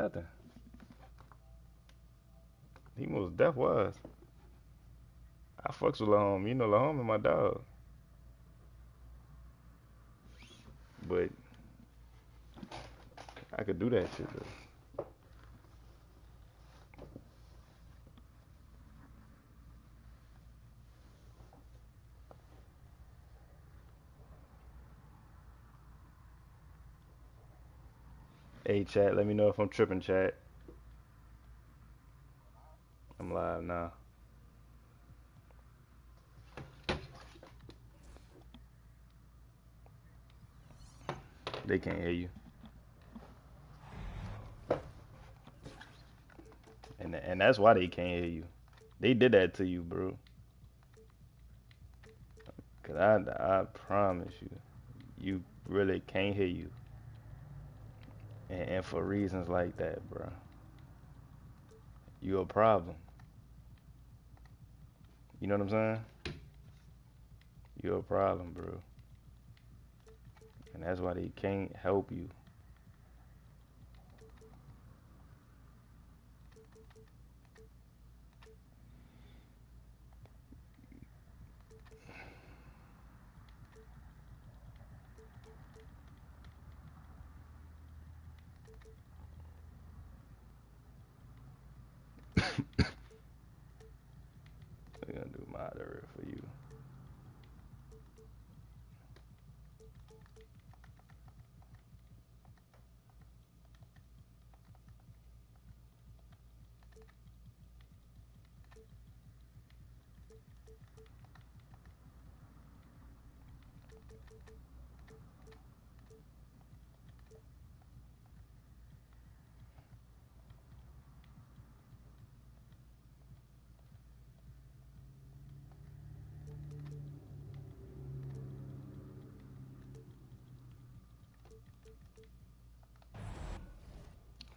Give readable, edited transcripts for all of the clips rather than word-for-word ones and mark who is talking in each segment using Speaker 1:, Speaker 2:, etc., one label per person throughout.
Speaker 1: nothing. He most def was. I fucks with Lil Home. You know Lil Home is my dog. But I could do that shit though. Hey chat, let me know if I'm tripping, chat. I'm live now. They can't hear you. And that's why they can't hear you. They did that to you, bro. Cause I promise you, you really can't hear you. And for reasons like that, bro. You a problem. You know what I'm saying? You a problem, bro. And that's why they can't help you. We're gonna do moderate for you.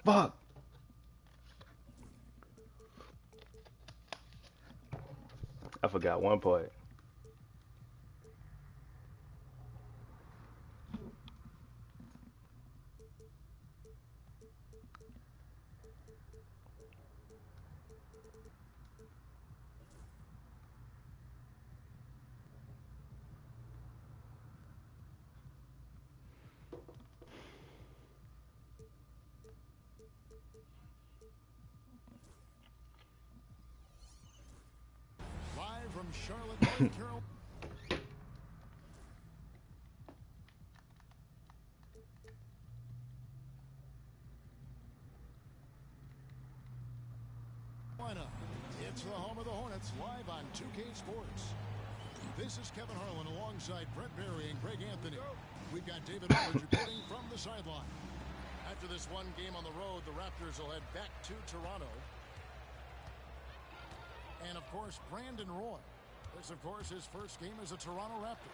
Speaker 1: Fuck! I forgot one part.
Speaker 2: Live from Charlotte, North Carolina. It's the home of the Hornets, live on 2K Sports. This is Kevin Harlan alongside Brett Berry and Greg Anthony. We've got David Aldridge reporting from the sideline. After this one game on the road, the Raptors will head back to Toronto. And, of course, Brandon Roy. This, of course, his first game as a Toronto Raptor.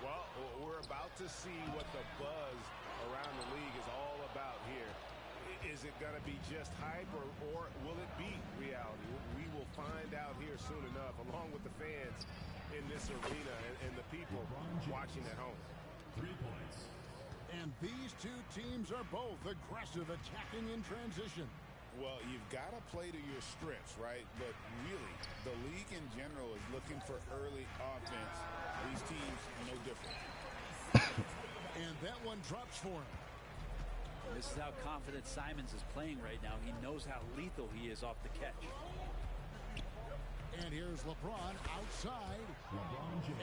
Speaker 3: Well, we're about to see what the buzz around the league is all about here. Is it going to be just hype or will it be reality? We will find out here soon enough, along with the fans in this arena and the people watching at home.
Speaker 2: 3 points. And these two teams are both aggressive, attacking in transition.
Speaker 4: Well, you've got to play to your strengths, right? But really, the league in general is looking for early offense. These teams, no different.
Speaker 2: And that one drops for him.
Speaker 5: This is how confident Simons is playing right now. He knows how lethal he is off the catch.
Speaker 2: And here's LeBron outside.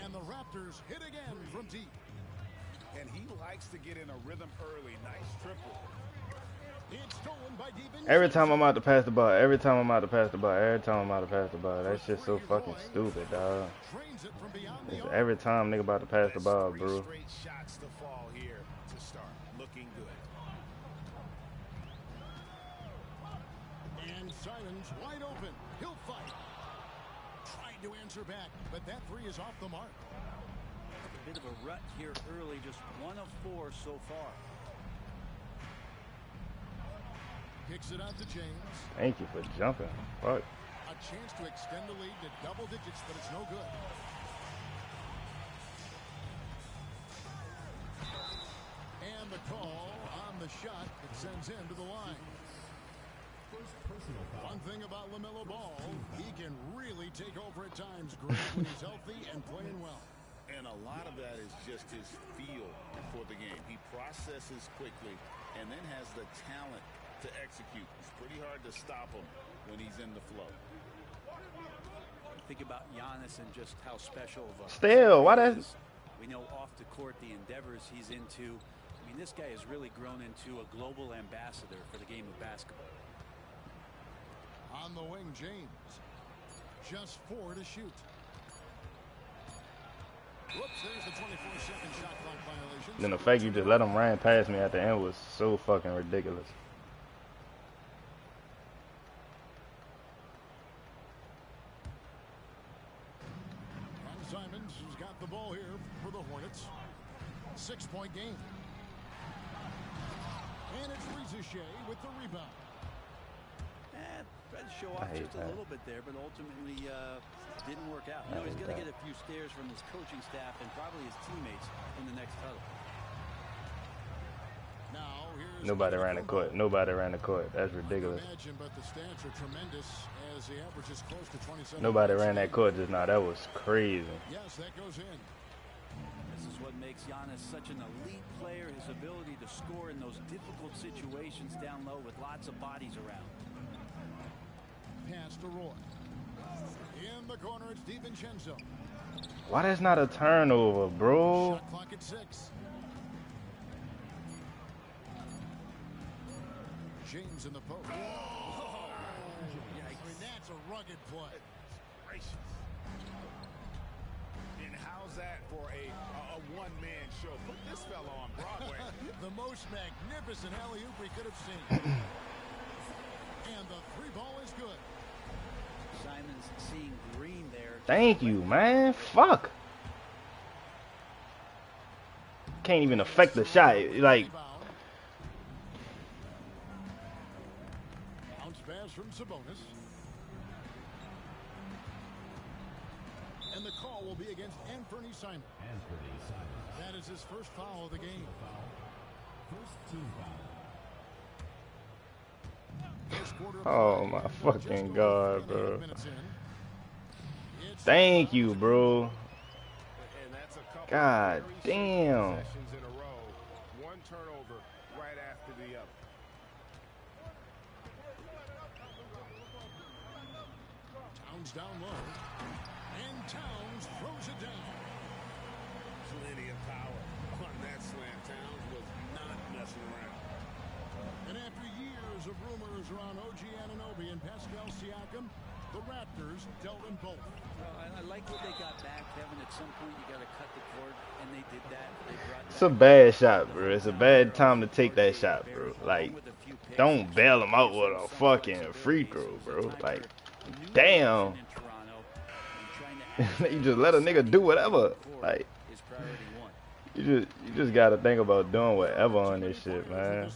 Speaker 2: And the Raptors hit again from deep.
Speaker 4: And he likes to get in a rhythm early. Nice triple.
Speaker 2: It's stolen by deep in.
Speaker 1: Every time I'm out to pass the ball, every time I'm out to pass the ball, every time I'm out to pass the ball, that's just so fucking stupid, dog. It's every time nigga about to pass the ball, bro.
Speaker 3: Straight shots to fall here to start. Looking good.
Speaker 2: And Simons wide open. He'll fight. Trying to answer back, but that three is off the mark.
Speaker 5: A bit of a rut here early, just 1 of 4 so far.
Speaker 2: Kicks it out to James.
Speaker 1: Thank you for jumping. Fuck.
Speaker 2: A chance to extend the lead to double digits, but it's no good. And the call on the shot that sends him to the line. One thing about LaMelo Ball, he can really take over at times, great when he's healthy and playing well.
Speaker 4: And a lot of that is just his feel for the game. He processes quickly and then has the talent to execute. It's pretty hard to stop him when he's in the flow.
Speaker 5: Think about Giannis and just how special of a
Speaker 1: Still, why that?
Speaker 5: We know off the court the endeavors he's into. I mean, this guy has really grown into a global ambassador for the game of basketball.
Speaker 2: On the wing, James. Just 4 to shoot. Whoops, there's the 24-second shot clock violation.
Speaker 1: Then the fact you just let him run past me at the end was so fucking ridiculous.
Speaker 2: And Simons has got the ball here for the Hornets. 6-point game. And it's Rizuchet with the rebound.
Speaker 5: Tried to show off just a little bit there, but ultimately didn't work out. You know, he's going to get a few stares from his coaching staff and probably his teammates in the next huddle.
Speaker 2: Now,
Speaker 1: nobody ran the court. Nobody ran the court. That's ridiculous.
Speaker 2: Imagine, but the stats are tremendous as the average is close to 27.
Speaker 1: Nobody ran that court just now. That was crazy.
Speaker 2: Yes, that goes in.
Speaker 5: This is what makes Giannis such an elite player, his ability to score in those difficult situations down low with lots of bodies around.
Speaker 2: Pass to Roy. In the corner, it's DiVincenzo.
Speaker 1: Why that's not a turnover, bro?
Speaker 2: Shot clock at 6. James in the post. Oh, I mean, that's a rugged play.
Speaker 3: Gracious. And how's that for a one-man show? Put this fella on Broadway.
Speaker 2: The most magnificent alley-oop we could have seen. And the 3-ball is good.
Speaker 5: Simons seeing green there.
Speaker 1: Thank you, man. Fuck. Can't even affect the shot. Like,
Speaker 2: bounce pass from Sabonis. And the call will be against Anthony Simons. That is his first foul of the game. First team foul.
Speaker 1: oh my fucking god, bro. Thank you, bro. God damn.
Speaker 3: One turnover right after the other.
Speaker 2: Towns down low. And Towns throws it down.
Speaker 4: Plenty of power on that slam. Towns was not messing around.
Speaker 2: And after years of rumors around OG Anunoby and Pascal Siakam, the Raptors dealt them both.
Speaker 5: I like what they got back, Kevin. At some point, you got to cut the cord, and they did that. They brought
Speaker 1: It's a bad shot, bro. It's a bad time to take that shot, bro. Like, don't bail him out with a fucking free throw, bro. Like, damn. You just let a nigga do whatever. Like, you just gotta think about doing whatever on this shit, man.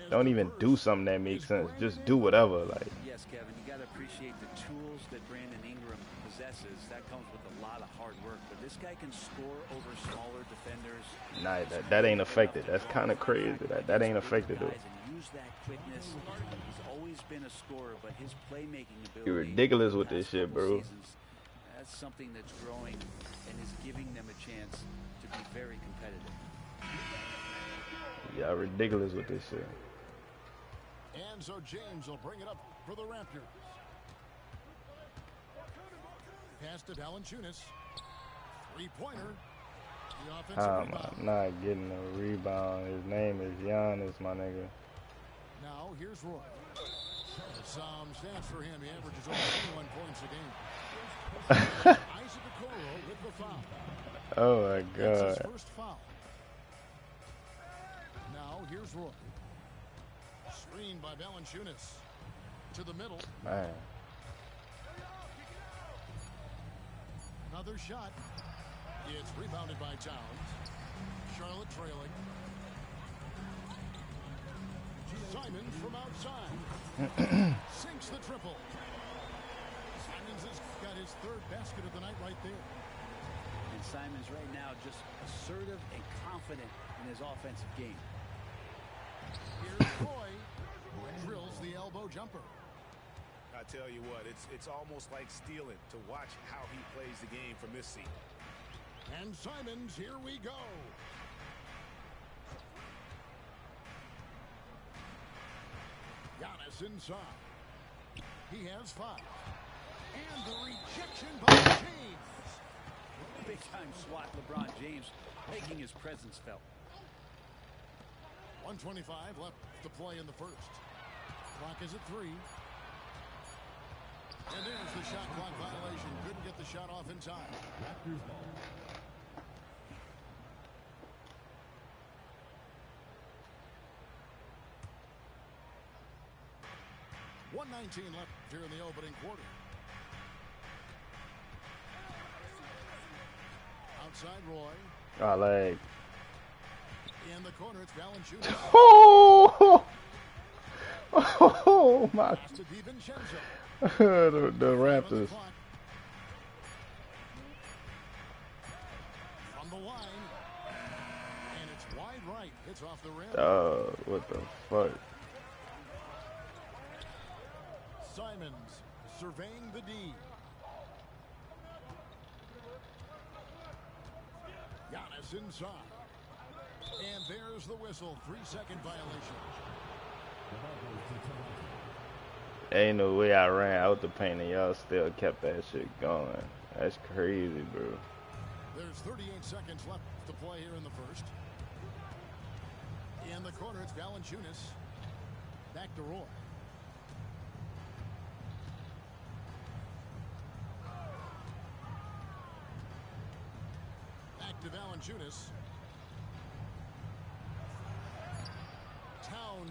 Speaker 1: Don't even do something that makes sense. Just do whatever. Like.
Speaker 5: Yes, Kevin, you gotta appreciate the tools that Brandon Ingram possesses. That comes with a lot of hard work. But this guy can score over smaller defenders.
Speaker 1: Nah, that ain't affected. That's kind of crazy. That ain't affected though.
Speaker 5: Use that quickness. He's always been a scorer, but his playmaking ability.
Speaker 1: You're ridiculous with this shit, bro.
Speaker 5: That's something that's growing and is giving them a chance to be very competitive.
Speaker 1: Yeah, ridiculous with this shit.
Speaker 2: And so James will bring it up for the Raptors. Pass to Valanciunas. 3-pointer. The offensive rebound.
Speaker 1: I'm not getting a rebound. His name is Giannis, my nigga.
Speaker 2: Now here's Roy. Some stats for him. He averages over 21 points a game. Isaac Okoro with the foul.
Speaker 1: Oh my
Speaker 2: That's his
Speaker 1: god.
Speaker 2: first foul. Now here's Roy. Screen by Valanciunas. To the middle.
Speaker 1: Man.
Speaker 2: Another shot. It's rebounded by Towns. Charlotte trailing. Simons from outside. Sinks the triple. Simons has got his third basket of the night right there.
Speaker 5: And Simons right now just assertive and confident in his offensive game.
Speaker 2: Here's Roy. Drills the elbow jumper.
Speaker 3: I tell you what, it's almost like stealing to watch how he plays the game from this seat.
Speaker 2: And Simons, here we go. Giannis inside. He has 5. And the rejection by James.
Speaker 5: Big time swat, LeBron James making his presence felt.
Speaker 2: 1:25 left to play in the first. Clock is at 3. And there's the shot clock violation. Couldn't get the shot off in time. Raptors ball. .119 left here in the opening quarter. Outside Roy.
Speaker 1: I like.
Speaker 2: In the corner, it's Valanciunas.
Speaker 1: Oh, oh my!
Speaker 2: To DiVincenzo.
Speaker 1: the Raptors.
Speaker 2: From the line, and it's wide right. It's off the rim.
Speaker 1: What the fuck?
Speaker 2: Simons surveying the D. Giannis inside. And there's the whistle. 3-second violation.
Speaker 1: Ain't no way I ran out the paint and y'all still kept that shit going. That's crazy, bro.
Speaker 2: There's 38 seconds left to play here in the first. In the corner, it's Valanciunas. Back to Roy. Back to Valanciunas.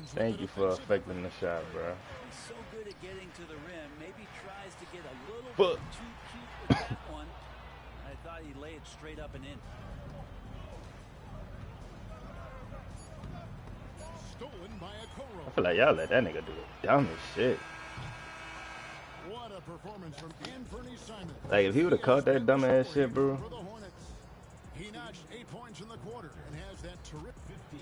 Speaker 1: Thank you for affecting the shot, bro.
Speaker 5: He's so good at getting to the rim. Maybe tries to get a little
Speaker 1: But
Speaker 5: bit too cute with that one. I thought he'd lay it straight up and in.
Speaker 2: Stolen by a
Speaker 1: I feel like y'all let that nigga do the dumbest shit.
Speaker 2: What a performance from Anthony Simons.
Speaker 1: Like, if he would have caught that dumbass shit, bro.
Speaker 2: For the Hornets. He notched 8 points in the quarter and has that terrific 15.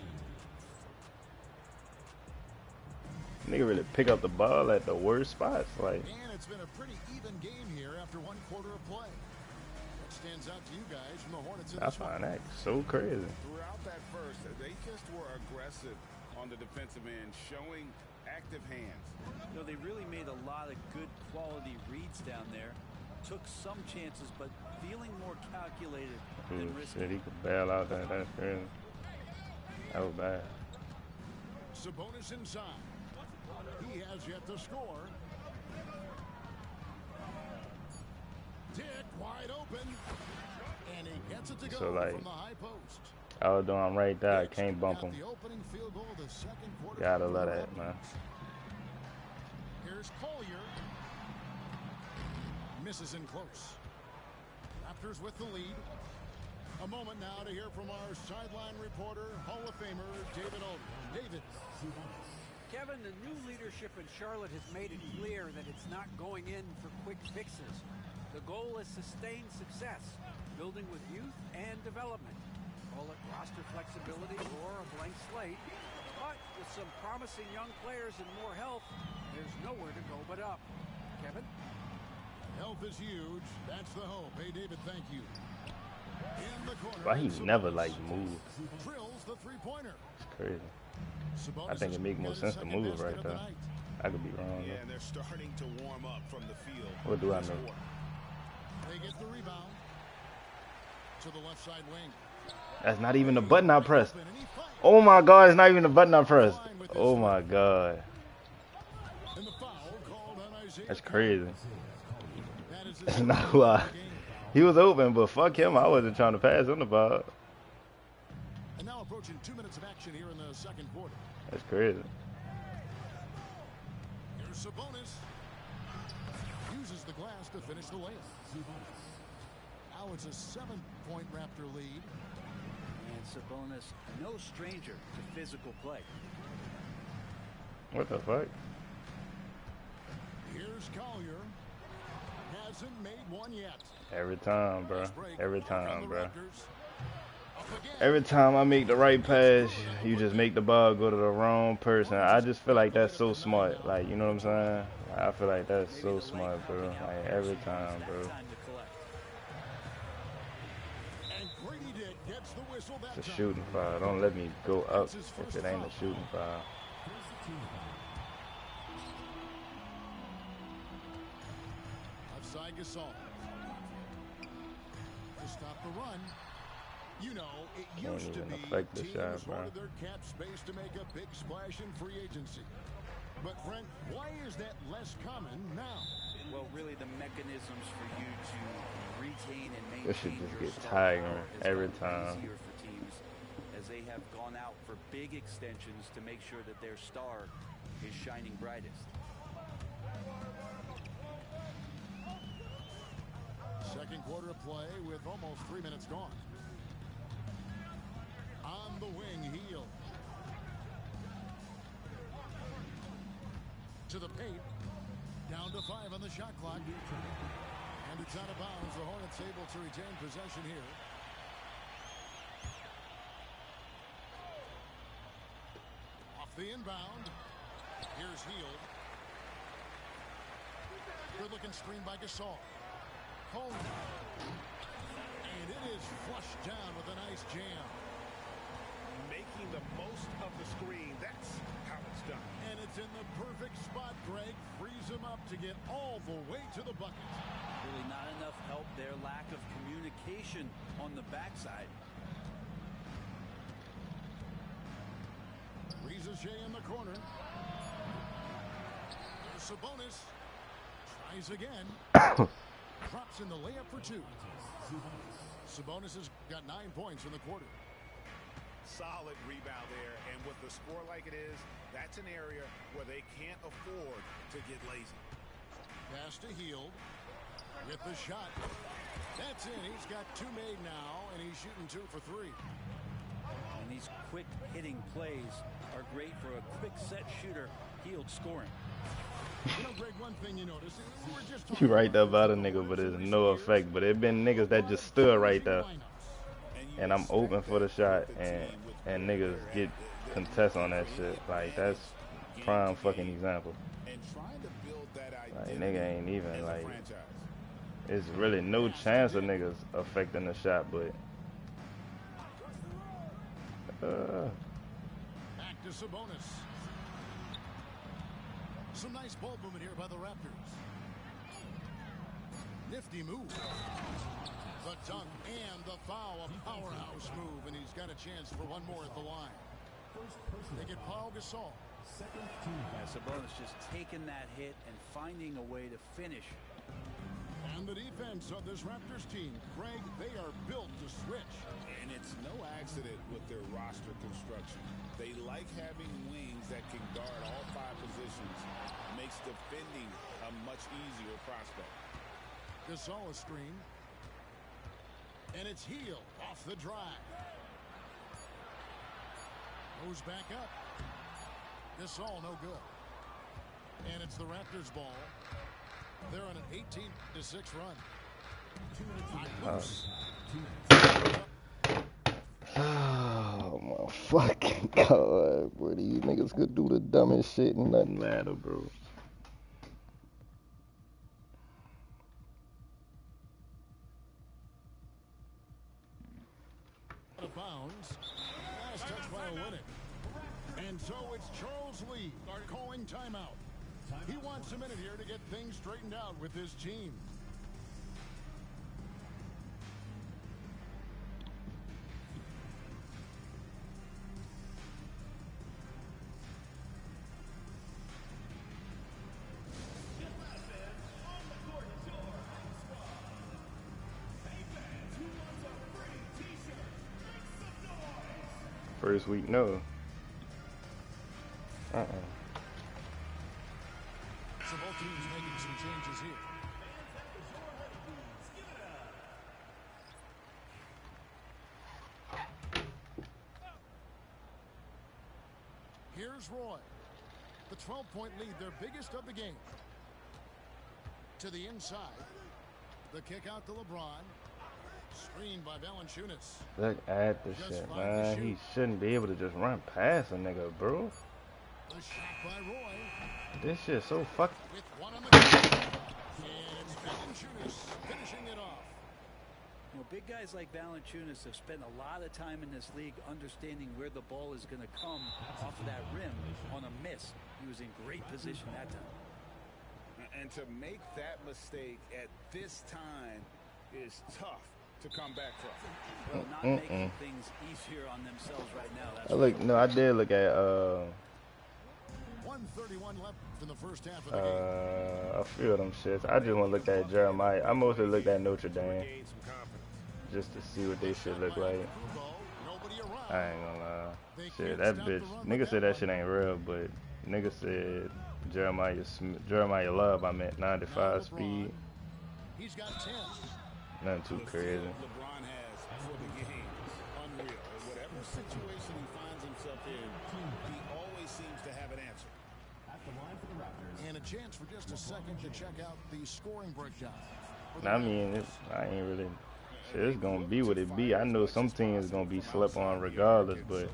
Speaker 1: Nigga really pick up the ball at the worst spots. Like,
Speaker 2: And it's been a pretty even game here after 1 quarter of play. What stands out to you guys from the Hornets in
Speaker 1: I
Speaker 2: this
Speaker 1: find
Speaker 2: one?
Speaker 1: that so crazy.
Speaker 4: Throughout that first, they just were aggressive on the defensive end, showing active hands.
Speaker 5: You know, they really made a lot of good quality reads down there. Took some chances, but feeling more calculated than
Speaker 1: Ooh,
Speaker 5: risky.
Speaker 1: shit, he could bail out that. That's crazy. That was bad.
Speaker 2: Sabonis inside. He has yet to score. Dick wide open. And he gets it to go
Speaker 1: So, like,
Speaker 2: from the high post.
Speaker 1: I was doing right there. I can't bump
Speaker 2: Got
Speaker 1: him.
Speaker 2: the opening field goal of the second quarter.
Speaker 1: Gotta love that, man.
Speaker 2: Here's Collier. Misses in close. Raptors with the lead. A moment now to hear from our sideline reporter, Hall of Famer David Aldridge. David.
Speaker 6: Kevin, the new leadership in Charlotte has made it clear that it's not going in for quick fixes. The goal is sustained success, building with youth and development. Call it roster flexibility or a blank slate. But with some promising young players and more health, there's nowhere to go but up. Kevin?
Speaker 2: Health is huge. That's the hope. Hey, David, thank you. In the corner.
Speaker 1: Why he never, like, moved?
Speaker 2: Drills the three-pointer.
Speaker 1: It's crazy.
Speaker 2: Sabonis
Speaker 1: I think it make more sense to move right there. I could be wrong,
Speaker 4: Yeah,
Speaker 1: though.
Speaker 4: and they're starting to warm up from the field.
Speaker 1: What do I know?
Speaker 2: They get the rebound to the left side wing.
Speaker 1: That's not even the button I pressed. Oh my god, it's not even the button I pressed. Oh my god.
Speaker 2: And the foul called on Isaiah.
Speaker 1: That's crazy.
Speaker 2: That is
Speaker 1: That's
Speaker 2: his
Speaker 1: not
Speaker 2: first
Speaker 1: who
Speaker 2: of
Speaker 1: I...
Speaker 2: the game.
Speaker 1: He was open, but fuck him. I wasn't trying to pass him the ball.
Speaker 2: And now approaching 2 minutes of action here in the second quarter.
Speaker 1: That's crazy.
Speaker 2: Here's Sabonis. Uses the glass to finish the layup. Now it's a 7-point Raptor lead.
Speaker 5: And Sabonis, no stranger to physical play.
Speaker 1: What the fuck?
Speaker 2: Here's Collier. Hasn't made one yet.
Speaker 1: Every time, bro.
Speaker 2: Nice break
Speaker 1: Every
Speaker 2: from
Speaker 1: time,
Speaker 2: the
Speaker 1: bro.
Speaker 2: Raptors.
Speaker 1: Every time I make the right pass, you just make the ball go to the wrong person. I just feel like that's so smart. Like, you know what I'm saying? I feel like that's so smart, bro. Like, every time, bro. It's a shooting foul. Don't let me go up if it ain't a shooting foul.
Speaker 2: Outside Gasol. To stop the run. You know, it used to be teams hoarded their cap space to make a big splash in free agency. But, Brent, why is that less common now?
Speaker 5: Well, really, the mechanisms for you to retain and maintain
Speaker 1: this should just
Speaker 5: your
Speaker 1: get tiring every time.
Speaker 5: Easier for teams as they have gone out for big extensions to make sure that their star is shining brightest.
Speaker 2: Second quarter of play with almost 3 minutes gone. On the wing, Heel. To the paint. Down to 5 on the shot clock. And it's out of bounds. The Hornets able to retain possession here. Off the inbound. Here's Heel. Good looking screen by Gasol. Home. And it is flushed down with a nice jam.
Speaker 3: Making the most of the screen. That's how it's done.
Speaker 2: And it's in the perfect spot, Greg. Frees him up to get all the way to the bucket.
Speaker 5: Really not enough help there. Lack of communication on the backside.
Speaker 2: Ricochet in the corner. There's Sabonis. Tries again. Drops in the layup for 2. Sabonis has got 9 points in the quarter.
Speaker 3: Solid rebound there, and with the score like it is, that's an area where they can't afford to get lazy.
Speaker 2: Pass to Hield with the shot. That's in. He's got 2 made now, and he's shooting 2 for 3.
Speaker 5: And these quick hitting plays are great for a quick set shooter. Hield scoring.
Speaker 2: You know, Greg, one thing you notice, we're just
Speaker 1: You right there about a nigga, but there's no effect. But it been niggas that just stood right there, and I'm open for the shot, and niggas get contest on that shit. Like, that's prime fucking example. Like, nigga ain't even, like, it's really no chance of niggas affecting the shot, but
Speaker 2: back to Sabonis. Some nice ball movement here by the Raptors. Nifty move. The dunk and the foul, a powerhouse move, and he's got a chance for one more at the line. They get Paul Gasol.
Speaker 5: Sabonis just taking that hit and finding a way to finish.
Speaker 2: And the defense of this Raptors team, Greg, they are built to switch.
Speaker 4: And it's no accident with their roster construction. They like having wings that can guard all 5 positions. Makes defending a much easier prospect.
Speaker 2: Gasol a screen. And it's Hield off the drive. Goes back up. Gasol no good. And it's the Raptors ball. They're on an 18-6 run.
Speaker 1: oh my fucking god, bro. These niggas could do the dumbest shit and nothing matter, bro.
Speaker 2: Out of bounds. Last touch by Olynyk. And so it's Charles Lee calling timeout. He wants a minute here to get things straightened out with his team.
Speaker 1: First week, no.
Speaker 2: So both teams making some changes here. Here's Roy. The 12-point lead, their biggest of the game. To the inside. The kick out to LeBron. Screened by Valanciunas.
Speaker 1: Look at this shit, man. He shouldn't be able to just run past a nigga, bro.
Speaker 2: The shot by Roy.
Speaker 1: This shit so fuck.
Speaker 2: With one on the ground. And it's Valanciunas finishing it off.
Speaker 5: You know, big guys like Valanciunas have spent a lot of time in this league understanding where the ball is going to come off of that rim on a miss. He was in great position that time.
Speaker 4: And to make that mistake at this time is tough to come back from.
Speaker 5: Well, not making things easier on themselves right now. That's
Speaker 1: I did look at
Speaker 2: 1:31 left in the first half of the game.
Speaker 1: a few of them shits. I just want to look at Jeremiah. I mostly looked at Notre Dame just to see what they shit look like. I ain't gonna lie. Shit, that bitch. Nigga said that shit ain't real, but nigga said Jeremiah Love, I meant 95 speed.
Speaker 2: He's got 10.
Speaker 1: Nothing too crazy.
Speaker 4: LeBron has for the game, unreal. In whatever situation he finds himself in, he always seems to have an answer.
Speaker 2: And a chance for just a second to check out the scoring breakdown.
Speaker 1: I mean, I ain't really. Shit, it's gonna be what it be. I know some teams gonna be slept on regardless, but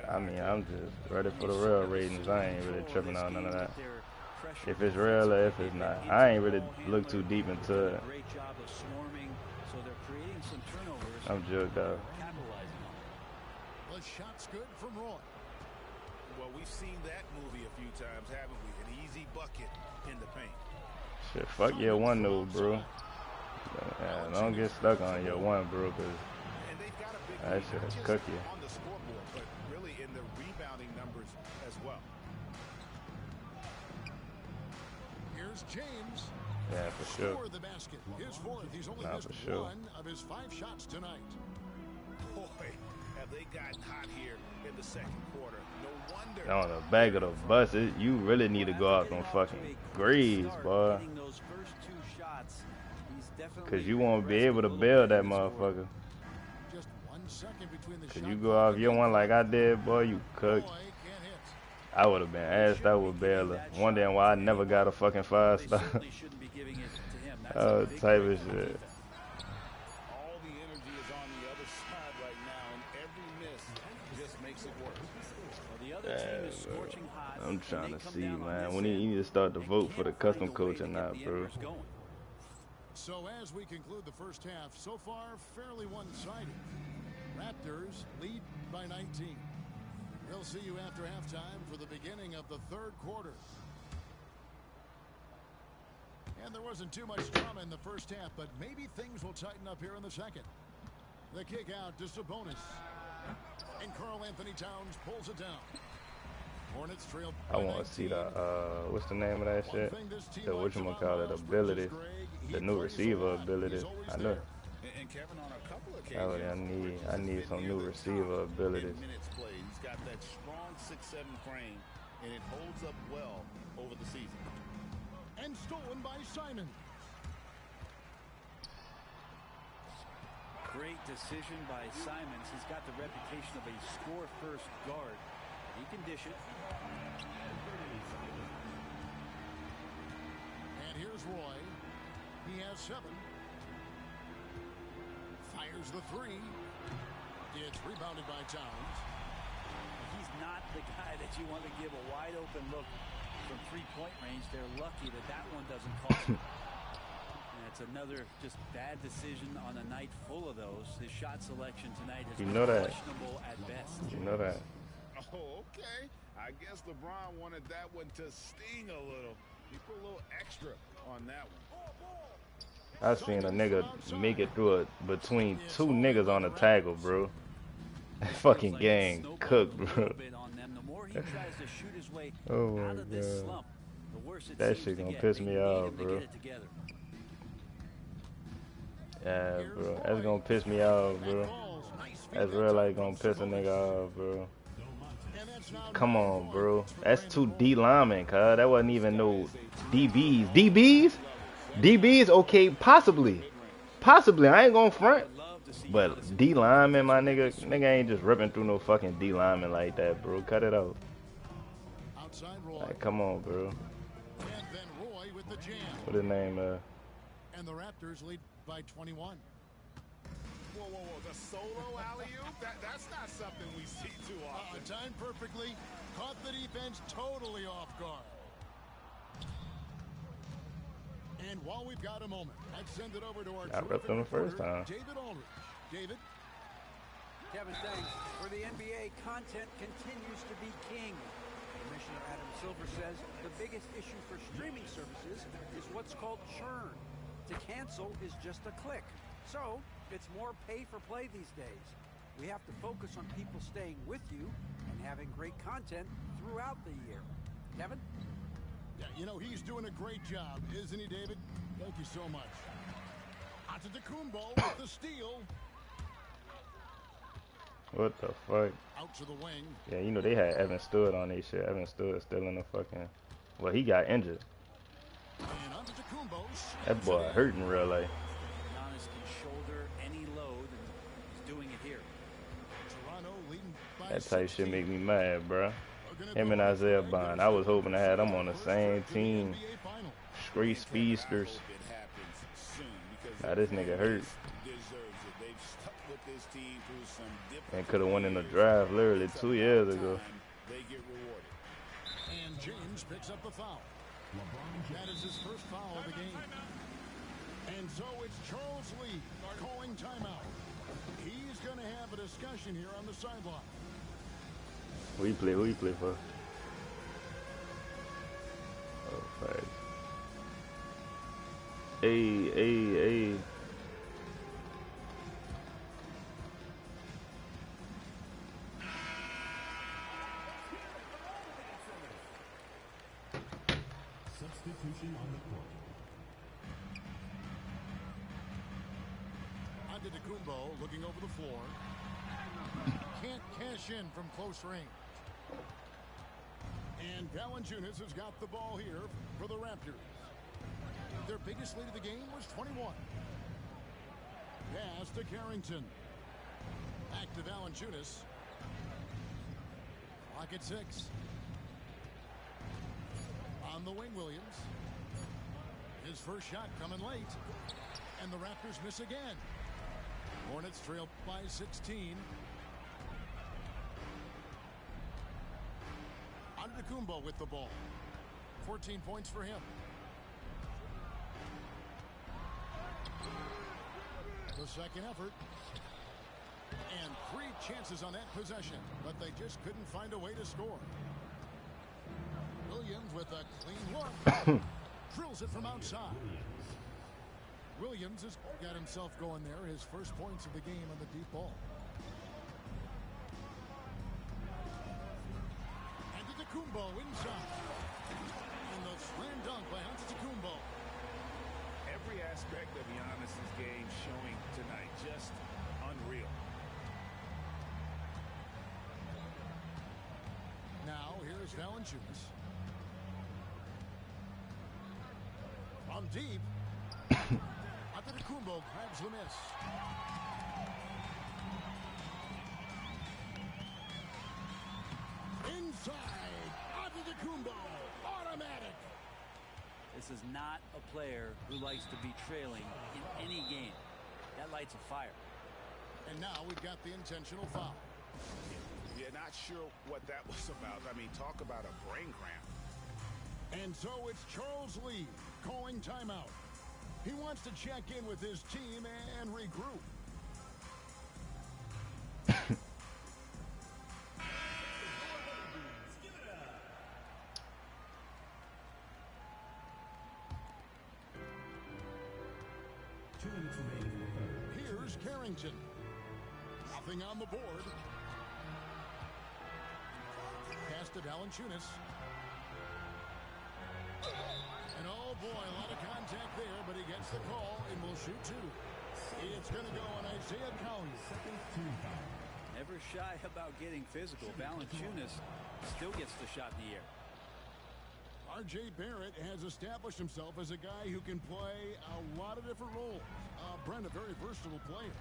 Speaker 1: I mean, I'm just ready for the real ratings. I ain't really tripping on none of that. If it's real or if it's not, I ain't really look too deep into it. I'm joked out.
Speaker 2: The shot's good from Roy.
Speaker 4: Well, we've seen that movie a few times, haven't we? An easy bucket in the paint.
Speaker 1: Shit, fuck year one though, bro. Yeah, don't get stuck on year one, bro, because that shit has cooked you.
Speaker 4: On the scoreboard, but really in the rebounding numbers as well.
Speaker 2: Here's James.
Speaker 1: Yeah, for sure.
Speaker 2: Score the basket. His fourth. He's only missed one of his 5 shots tonight.
Speaker 4: Boy, have they gotten hot here in the second quarter. No wonder.
Speaker 1: On the back of the bus, you really need to go out on fucking grease, boy. Because you won't be able to bail that motherfucker.
Speaker 2: Just 1 second between the
Speaker 1: Because you go off your one like I did, boy, you cooked. I would have been asked out with Baylor, wondering why I never got a fucking 5-star. Oh, type of shit.
Speaker 4: All the energy is on the other side right now, and every miss just makes it worse.
Speaker 1: Yeah, I'm trying to see, man. When you need to start to vote for the custom coach or not, bro.
Speaker 2: So as we conclude the first half, so far fairly one-sided. Raptors lead by 19. We'll see you after halftime for the beginning of the third quarter. And there wasn't too much drama in the first half, but maybe things will tighten up here in the second. The kick out to Sabonis. And Karl Anthony Towns pulls it down. Hornets trail.
Speaker 1: I want to see the, what's the name of that shit? The whatchamacallit ability. The new receiver ability. I know.
Speaker 4: And Kevin, on a couple of occasions,
Speaker 1: I need some new receiver abilities.
Speaker 4: Minutes played. He's got that strong 6'7" frame, and it holds up well over the season.
Speaker 2: And stolen by Simon.
Speaker 5: Great decision by Simons. He's got the reputation of a score-first guard. He can dish it.
Speaker 2: And here's Roy. He has 7. Fires the 3. It's rebounded by Towns.
Speaker 5: He's not the guy that you want to give a wide-open look from three-point range. They're lucky that that one doesn't cost him. And it's another just bad decision on a night full of those. His shot selection tonight has been questionable at best.
Speaker 1: You know that.
Speaker 4: Oh, okay. I guess LeBron wanted that one to sting a little. He put a little extra on that one.
Speaker 1: I seen a nigga make it through it between 2 niggas on a tackle, bro. Fucking gang cooked, bro. Oh my god. That shit gonna piss me off, bro. Yeah, bro. That's gonna piss me off, bro. That's real like gonna piss a nigga off, bro. Come on, bro. That's 2 D linemen, cuz. That wasn't even no DBs. DBs? Okay, possibly. I ain't gonna front. But D lineman, my nigga ain't just ripping through no fucking D lineman like that, bro. Cut it out. Like, come on, bro. What his name,
Speaker 2: And the Raptors lead by 21.
Speaker 3: Whoa, whoa, whoa. The solo alley-oop? That's not something we see too often.
Speaker 2: Timed perfectly. Caught the defense totally off guard. And while we've got a moment, let's send it over to our
Speaker 1: ripped him the first time.
Speaker 2: David Aldridge. David?
Speaker 6: Kevin, thanks. For the NBA, content continues to be king. Commissioner Adam Silver says the biggest issue for streaming services is what's called churn. To cancel is just a click. So, it's more pay for play these days. We have to focus on people staying with you and having great content throughout the year. Kevin?
Speaker 2: Yeah, you know, he's doing a great job, isn't he, David? Thank you so much. Antetokounmpo with the steal.
Speaker 1: What the fuck?
Speaker 2: Out to the wing.
Speaker 1: Yeah, you know they had Evan Stewart on their shit. Evan Stewart still in the fucking... Well, he got injured.
Speaker 2: And Antetokounmpo.
Speaker 1: That boy hurt in real life.
Speaker 5: Giannis can shoulder any load, and he's doing it here.
Speaker 2: Toronto leading by
Speaker 1: That type
Speaker 2: 16.
Speaker 1: shit make me mad, bro. Him and Isaiah Bond. I was hoping to have them on the same team. Straight speedsters. Now this nigga hurt. And could have won in the draft literally 2 years ago.
Speaker 2: And James picks up the foul. That is his first foul of the game. And so it's Charles Lee calling timeout. He's going to have a discussion here on the sideline.
Speaker 1: Who you play for? Oh, fuck. Hey.
Speaker 7: Substitution on the court.
Speaker 2: Antetokounmpo looking over the floor. Can't cash in from close range. And Valanciunas has got the ball here for the Raptors. Their biggest lead of the game was 21. Pass to Carrington. Back to Valanciunas. Clock at 6. On the wing, Williams. His first shot coming late. And the Raptors miss again. Hornets trail by 16. Antetokounmpo with the ball. 14 points for him. The second effort. And 3 chances on that possession, but they just couldn't find a way to score. Williams with a clean look. Drills it from outside. Williams has got himself going there. His first points of the game on the deep ball. Antetokounmpo inside. And the slam dunk by Antetokounmpo.
Speaker 3: Every aspect of Giannis's game showing tonight, just unreal.
Speaker 2: Now here's Valanciunas. From deep. Antetokounmpo grabs the miss. Inside. Antetokounmpo. Automatic.
Speaker 5: This is not a player who likes to be trailing in any game. That lights a fire.
Speaker 2: And now we've got the intentional foul.
Speaker 3: Yeah, not sure what that was about. I mean, talk about a brain cramp.
Speaker 2: And so it's Charles Lee calling timeout. He wants to check in with his team and regroup. Here's Carrington. Nothing on the board. Pass to Valanciunas. And oh boy, a lot of contact there, but he gets the call and will shoot 2. It's going to go on Isaiah Collier.
Speaker 5: Never shy about getting physical. Valanciunas still gets the shot in the air.
Speaker 2: R.J. Barrett has established himself as a guy who can play a lot of different roles. Brent, a very versatile player.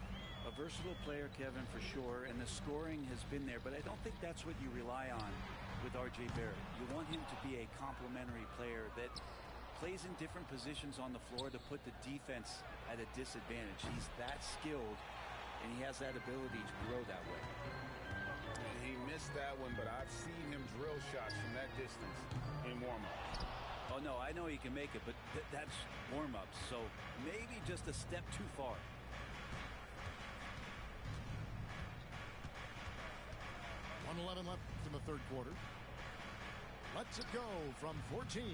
Speaker 5: A versatile player, Kevin, for sure, and the scoring has been there, but I don't think that's what you rely on with R.J. Barrett. You want him to be a complementary player that plays in different positions on the floor to put the defense at a disadvantage. He's that skilled, and he has that ability to grow that way.
Speaker 3: He missed that one, but I've seen him drill shots from that distance in warm-up.
Speaker 5: Oh, no, I know he can make it, but that's warm-up, so maybe just a step too far.
Speaker 2: .11 left in the third quarter. Lets it go from 14.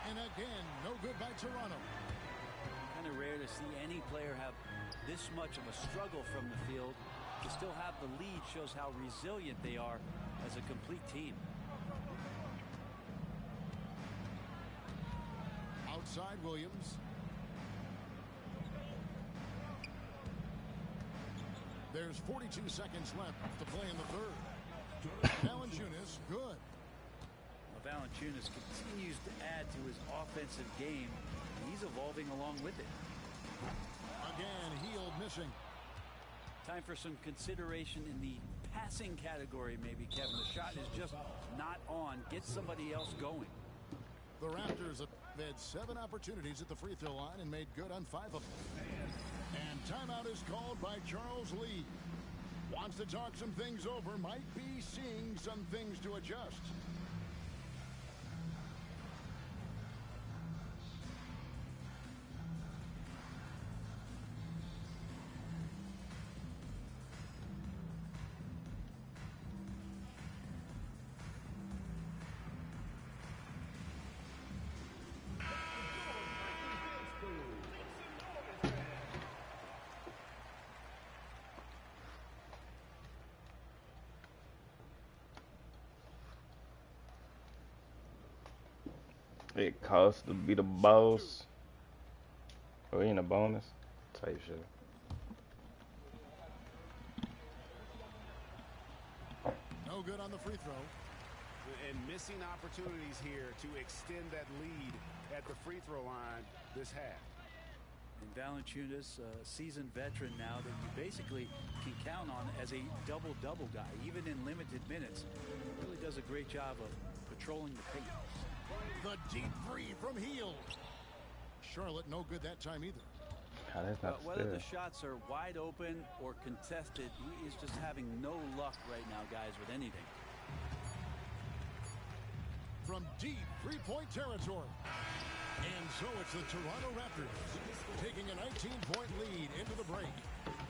Speaker 2: And again, no good by Toronto.
Speaker 5: Kind of rare to see any player have this much of a struggle from the field. To still have the lead shows how resilient they are as a complete team.
Speaker 2: Outside Williams. There's 42 seconds left to play in the third. Valanciunas, good.
Speaker 5: Valanciunas continues to add to his offensive game. He's evolving along with it.
Speaker 2: Again, Hield missing.
Speaker 5: Time for some consideration in the passing category, maybe, Kevin. The shot is just not on. Get somebody else going.
Speaker 2: The Raptors have had 7 opportunities at the free throw line and made good on 5 of them. And timeout is called by Charles Lee. Wants to talk some things over, might be seeing some things to adjust.
Speaker 1: It costs to be the boss. Or ain't a bonus type shit.
Speaker 2: No good on the free throw.
Speaker 3: And missing opportunities here to extend that lead at the free throw line this half.
Speaker 5: And Valanciunas, a seasoned veteran now that you basically can count on as a double-double guy, even in limited minutes. Really does a great job of patrolling the paint.
Speaker 2: The deep three from Hield. Charlotte no good that time either.
Speaker 1: God, that's not
Speaker 5: Whether
Speaker 1: fair.
Speaker 5: the shots are wide open or contested, he is just having no luck right now, guys, with anything.
Speaker 2: From deep three-point territory. And so it's the Toronto Raptors taking a 19-point lead into the break.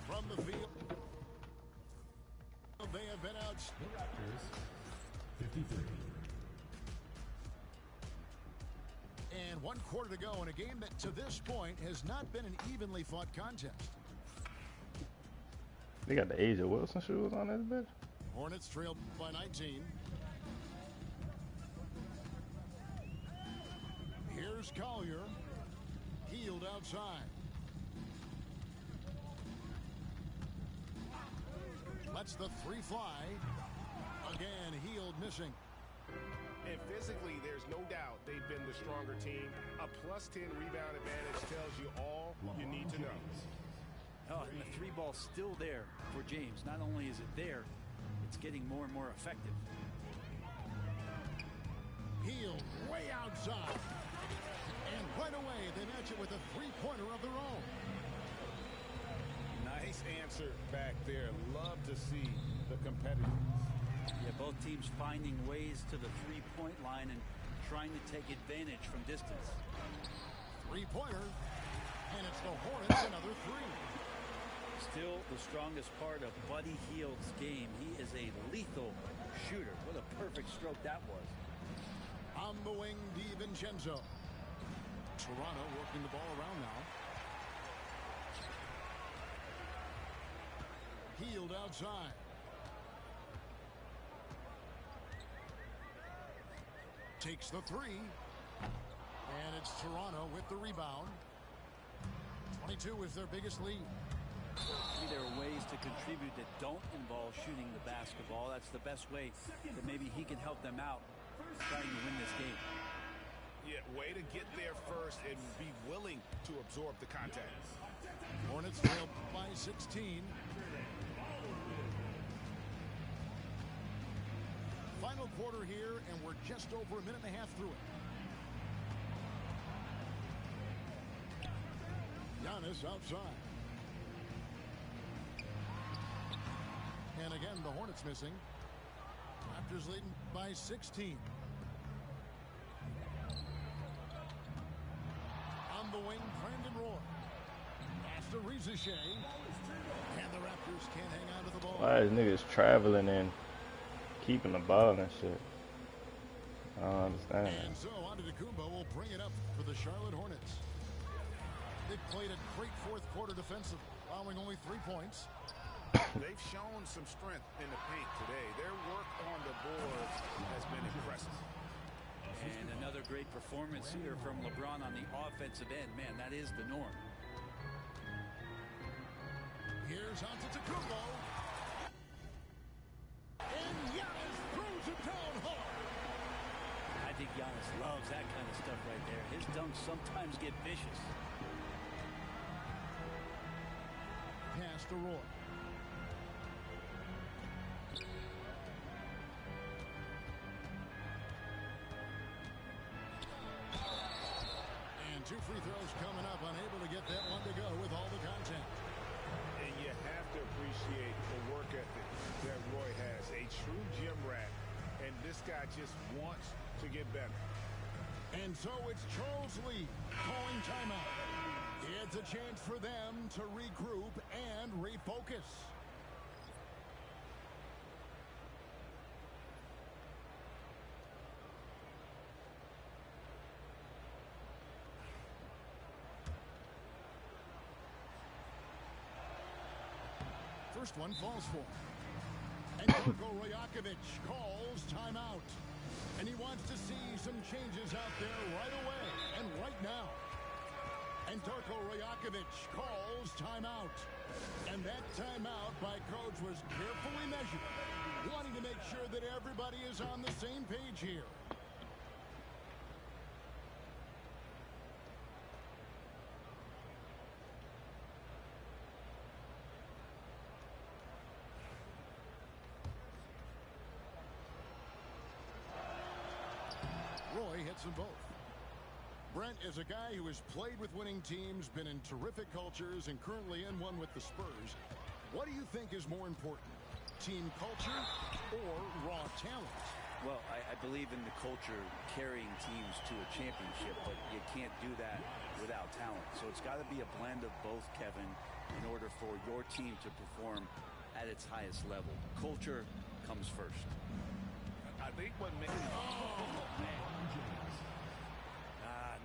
Speaker 2: From the field, they have been out.
Speaker 7: The Raptors, 53.
Speaker 2: And 1 quarter to go in a game that to this point has not been an evenly fought contest.
Speaker 1: They got the Asia Wilson shoes on this bitch.
Speaker 2: Hornets trailed by 19. Here's Collier. Hield outside. Lets the three fly. Again, Hield missing.
Speaker 3: And physically, there's no doubt they've been the stronger team. A +10 rebound advantage tells you all you need to know.
Speaker 5: Oh, and the three ball's still there for James. Not only is it there, it's getting more and more effective.
Speaker 2: Hield way outside. And right away, they match it with a three-pointer of their own.
Speaker 3: Nice answer back there. Love to see the competitiveness.
Speaker 5: Yeah, both teams finding ways to the three-point line and trying to take advantage from distance.
Speaker 2: Three-pointer. And it's the Hornets another three.
Speaker 5: Still the strongest part of Buddy Hield's game. He is a lethal shooter. What a perfect stroke that was.
Speaker 2: On the wing, DiVincenzo. Toronto working the ball around now. Hield outside. Takes the three. And it's Toronto with the rebound. 22 is their biggest lead.
Speaker 5: Maybe there are ways to contribute that don't involve shooting the basketball. That's the best way that maybe he can help them out trying to win this game.
Speaker 3: Yeah, way to get there first and be willing to absorb the contact.
Speaker 2: Hornets trail by 16. Final quarter here, and we're just over a minute and a half through it. Giannis outside. And again, the Hornets missing. Raptors leading by 16. On the wing, Brandon Roy. Pass to Ricochet. And the Raptors can't hang on to the ball.
Speaker 1: Why is niggas traveling and keeping the ball and shit? I don't understand that.
Speaker 2: And so Antetokounmpo will bring it up for the Charlotte Hornets. They played a great fourth quarter defensively, allowing only 3 points.
Speaker 3: They've shown some strength in the paint today. Their work on the boards has been impressive.
Speaker 5: And another great performance here from LeBron on the offensive end. Man, that is the norm.
Speaker 2: Here's Antetokounmpo. And Giannis throws it down hard.
Speaker 5: I think Giannis loves that kind of stuff right there. His dunks sometimes get vicious.
Speaker 2: Pass to Roy. And 2 free throws coming up, unable to get that one to go with all the content.
Speaker 3: And you have to appreciate the work ethic that Roy has. A true gym rat. And this guy just wants to get better.
Speaker 2: And so it's Charles Lee calling timeout. It's a chance for them to regroup and refocus. First one falls for. And Roraw calls timeout. And he wants to see some changes out there right away and right now. And Roraw calls timeout. And that timeout by coach was carefully measured, wanting to make sure that everybody is on the same page here. Roy hits them both. Brent is a guy who has played with winning teams, been in terrific cultures, and currently in one with the Spurs. What do you think is more important, team culture or raw talent?
Speaker 5: Well, I believe in the culture carrying teams to a championship, but you can't do that without talent. So it's got to be a blend of both, Kevin, in order for your team to perform at its highest level. Culture comes first.
Speaker 3: I think what makes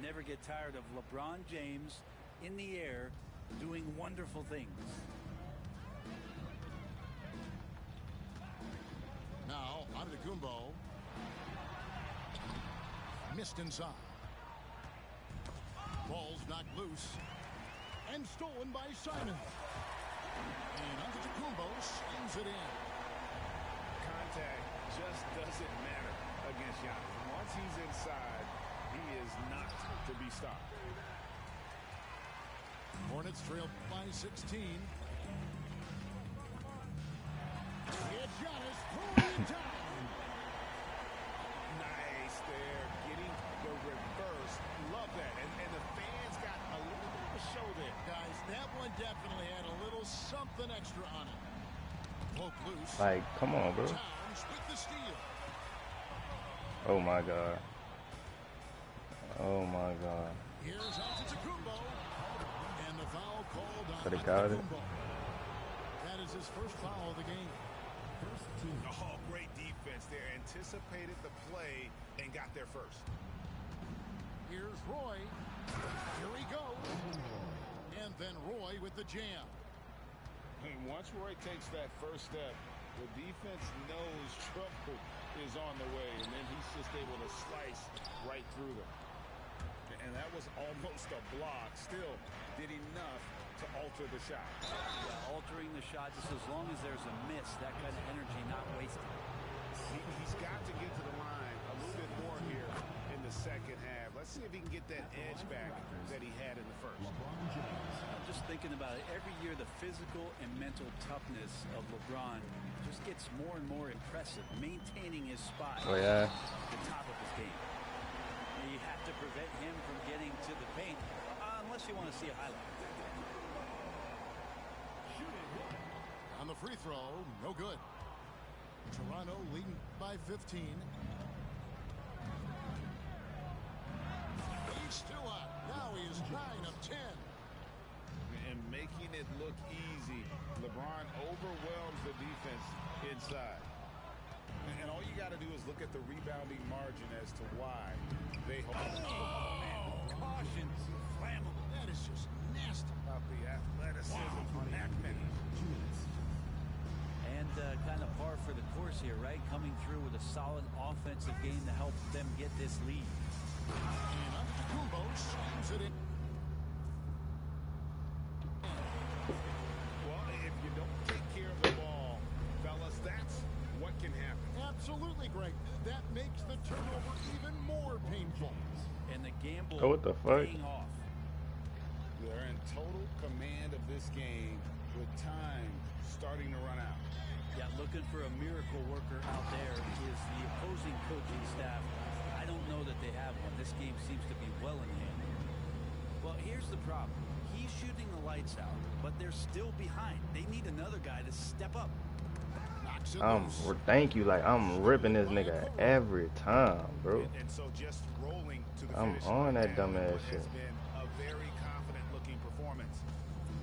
Speaker 5: never get tired of LeBron James in the air doing wonderful things.
Speaker 2: Now, Antetokounmpo. Missed inside. Ball's knocked loose. And stolen by Simon. And Antetokounmpo slings it in.
Speaker 3: contact just doesn't matter against Giannis. Once he's inside, he is not to be stopped.
Speaker 2: Hornets trail by 16. It's Giannis pulling it down.
Speaker 3: Nice there, getting the reverse. Love that. And the fans got a little bit of a show there.
Speaker 2: Guys, that one definitely had a little something extra on it. Poke loose.
Speaker 1: Like, come on, bro.
Speaker 2: Towns with the steal.
Speaker 1: Oh my God. Oh my God.
Speaker 2: Here's Antetokounmpo. And the foul called on
Speaker 1: Could have got it.
Speaker 2: Antetokounmpo. That is his first foul of the game.
Speaker 7: First two.
Speaker 3: Oh, great defense there. Anticipated the play and got there first.
Speaker 2: Here's Roy. Here he goes. And then Roy with the jam.
Speaker 4: And once Roy takes that first step, the defense knows trouble is on the way, and then he's just able to slice right through them. And that was almost a block. Still did enough to alter the shot.
Speaker 5: Yeah, altering the shot just as long as there's a miss, that kind of energy not wasted.
Speaker 3: He's got to get to the line a little bit more here in the second half. Let's see if he can get that edge back that he had in the first.
Speaker 5: I'm just thinking about it. Every year, the physical and mental toughness of LeBron just gets more and more impressive, maintaining his spot
Speaker 1: Oh yeah.
Speaker 5: at the top of his game. You have to prevent him from getting to the paint, unless you want to see a highlight.
Speaker 2: free throw, no good. Toronto leading by 15. He's still up. Now he is 9 of 10.
Speaker 4: And making it look easy. LeBron overwhelms the defense inside. And all you got to do is look at the rebounding margin as to why they hold.
Speaker 5: Oh, man. Caution. Flammable.
Speaker 2: That is just nasty.
Speaker 4: About the athleticism on that many.
Speaker 5: And kind of par for the course here, right? Coming through with a solid offensive game to help them get this lead.
Speaker 2: And Antetokounmpo slams it in.
Speaker 4: Well, if you don't take care of the ball, fellas, that's what can happen.
Speaker 2: Absolutely great. That makes the turnover even more painful.
Speaker 5: And the gamble
Speaker 1: Oh, what the fuck?
Speaker 5: paying off.
Speaker 4: They're in total command of this game with time starting to run out.
Speaker 5: Yeah, looking for a miracle worker out there is the opposing coaching staff. I don't know that they have one. This game seems to be well in hand. Well, here's the problem. He's shooting the lights out, but they're still behind. They need another guy to step up.
Speaker 1: Thank you. Like, I'm ripping this nigga every time, bro.
Speaker 3: And so just rolling to the
Speaker 1: I'm
Speaker 3: finish
Speaker 1: on
Speaker 3: line
Speaker 1: that dumbass
Speaker 3: has
Speaker 1: shit.
Speaker 3: been a very confident looking performance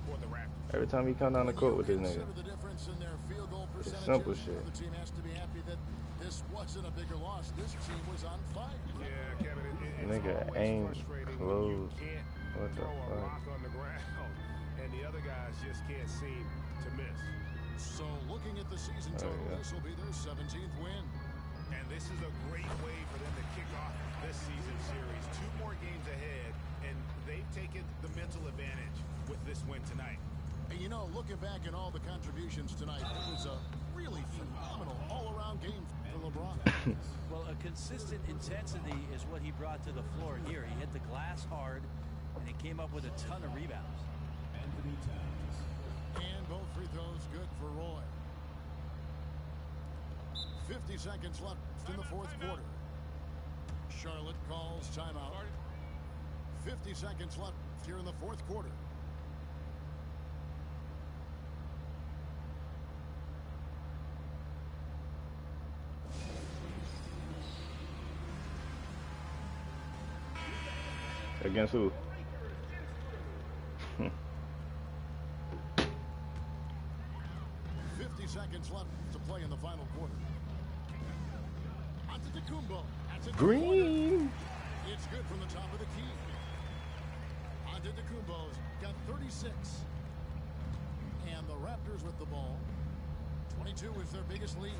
Speaker 3: for the Raptors.
Speaker 1: Every time he come down the court with this nigga.
Speaker 2: Consider the difference in their field goal
Speaker 1: It's
Speaker 2: percentages.
Speaker 1: simple shit.
Speaker 2: The team has to be happy that this wasn't a bigger loss. This team was on fire.
Speaker 3: Yeah, Kevin, it's
Speaker 1: Nigga
Speaker 3: always
Speaker 1: ain't
Speaker 3: frustrating
Speaker 1: close.
Speaker 3: when you can't
Speaker 1: What the
Speaker 3: throw a
Speaker 1: fuck?
Speaker 3: rock on the ground and the other guys just can't seem to miss.
Speaker 2: So looking at the season
Speaker 1: Oh,
Speaker 2: total,
Speaker 1: yeah.
Speaker 2: this will be their 17th win.
Speaker 3: And this is a great way for them to kick off this season series. 2 more games ahead, and they've taken the mental advantage with this win tonight.
Speaker 2: And you know, looking back at all the contributions tonight, it was a really phenomenal all-around game for LeBron.
Speaker 5: Well, a consistent intensity is what he brought to the floor here. He hit the glass hard, and he came up with a ton of rebounds.
Speaker 7: Anthony Towns.
Speaker 2: And both free throws good for Roy. 50 seconds left in the fourth quarter. Charlotte calls timeout. 50 seconds left here in the fourth quarter.
Speaker 1: Against who?
Speaker 2: 50 seconds left to play in the final quarter. Antetokounmpo. That's a
Speaker 1: Green.
Speaker 2: It's good from the top of the key. Antetokounmpo's got 36. And the Raptors with the ball. 22 is their biggest lead.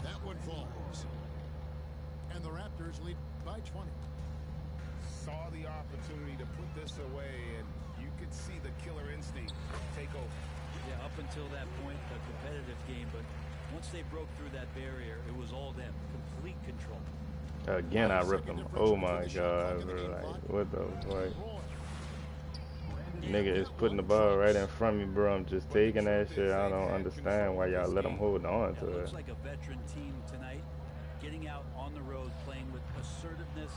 Speaker 2: That one falls. And the Raptors lead by 20.
Speaker 4: Saw the opportunity to put this away, and you could see the killer instinct take over.
Speaker 5: Yeah, up until that point, a competitive game, but once they broke through that barrier, it was all them. Complete control.
Speaker 1: Again, I ripped him. Oh my god, bro. Like, what the fuck? Nigga is putting the ball right in front of me, bro. I'm just taking that shit. I don't understand why y'all let him hold on to
Speaker 5: It
Speaker 1: it.
Speaker 5: looks like a veteran team tonight, getting out on the road, playing with assertiveness,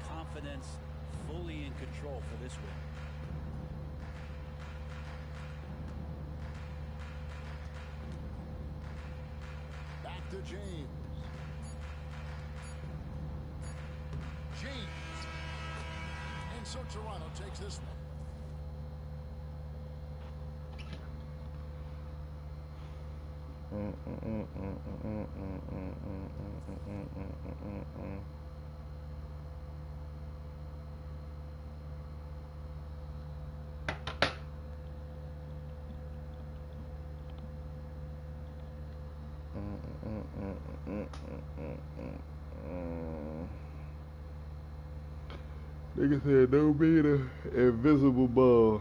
Speaker 5: confidence, fully in control for this win.
Speaker 2: Back to James. James. And so Toronto takes this one.
Speaker 1: Nigga said no beater, invisible ball.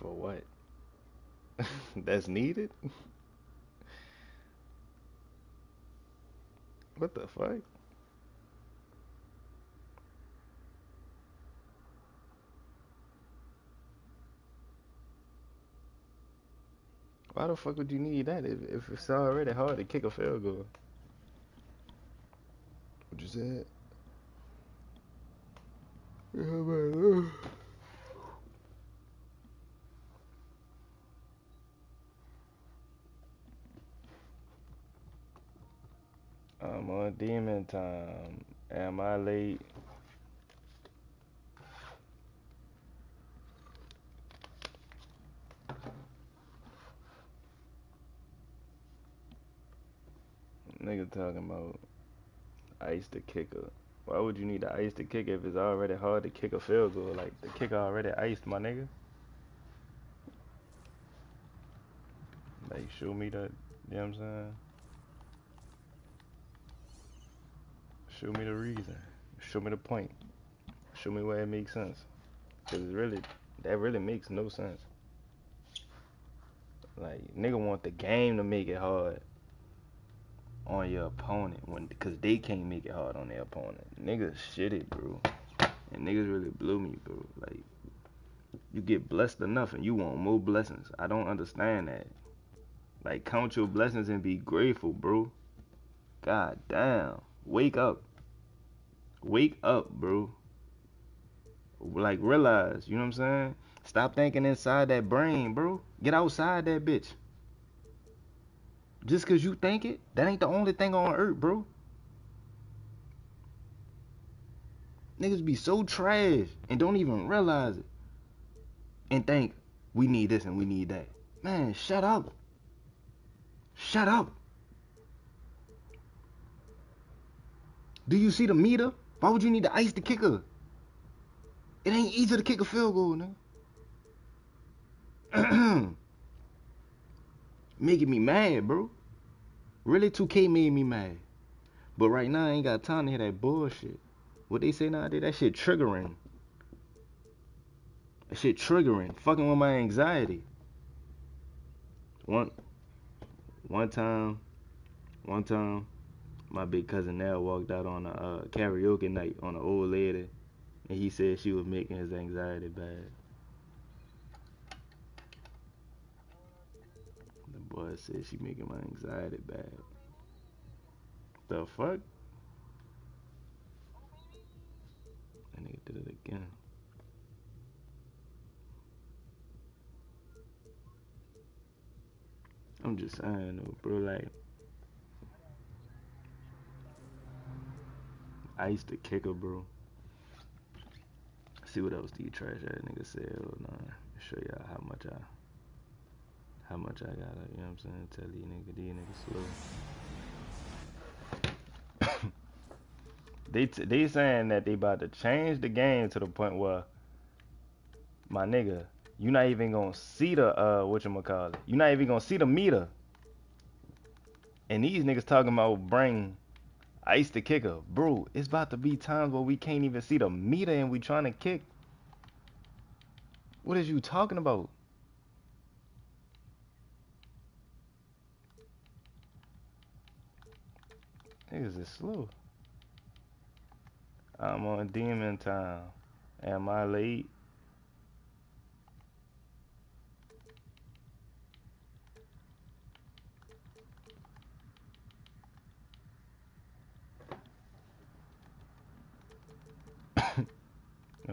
Speaker 1: For what? That's needed? What the fuck? Why the fuck would you need that if it's already hard to kick a field goal? What you said? Yeah, man. I'm on demon time. Am I late? Nigga talking about ice the kicker. Why would you need to ice the kicker if it's already hard to kick a field goal? Like, the kicker already iced, my nigga. Like, show me the, you know what I'm saying? Show me the reason. Show me the point. Show me where it makes sense. Cause really, that really makes no sense. Like, nigga want the game to make it hard on your opponent cause they can't make it hard on their opponent. Niggas shitty, bro. And niggas really blew me, bro. Like, you get blessed enough and you want more blessings. I don't understand that. Like, count your blessings and be grateful, bro. God damn. Wake up. Wake up, bro. Like, realize, you know what I'm saying? Stop thinking inside that brain, bro. Get outside that bitch. Just cause you think it, that ain't the only thing on earth, bro. Niggas be so trash and don't even realize it. And think, we need this and we need that. Man, shut up. Shut up. Do you see the meter? Why would you need to ice the kicker? It ain't easy to kick a field goal, nigga. Making me mad, bro. Really, 2K made me mad. But right now, I ain't got time to hear that bullshit. What they say nowadays, that shit triggering. That shit triggering. Fucking with my anxiety. One time, my big cousin Nell walked out on a karaoke night on an old lady, and he said she was making his anxiety bad. The boy said she making my anxiety bad. The fuck? That nigga did it again. I'm just saying though, bro, like, I used to kick her, bro. See what else these trash ass niggas said. Hold on. Show y'all how much I gotta, you know what I'm saying? Tell these niggas slow. They saying that they about to change the game to the point where, my nigga, you not even gonna see the whatchamacallit. You not even gonna see the meter. And these niggas talking about bring ice the kicker. Bro, it's about to be times where we can't even see the meter and we trying to kick. What is you talking about? Niggas is slow. I'm on demon time. Am I late?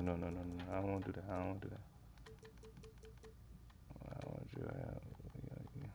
Speaker 1: No. I don't want to do that. I don't want to do that. I want you to have, yeah.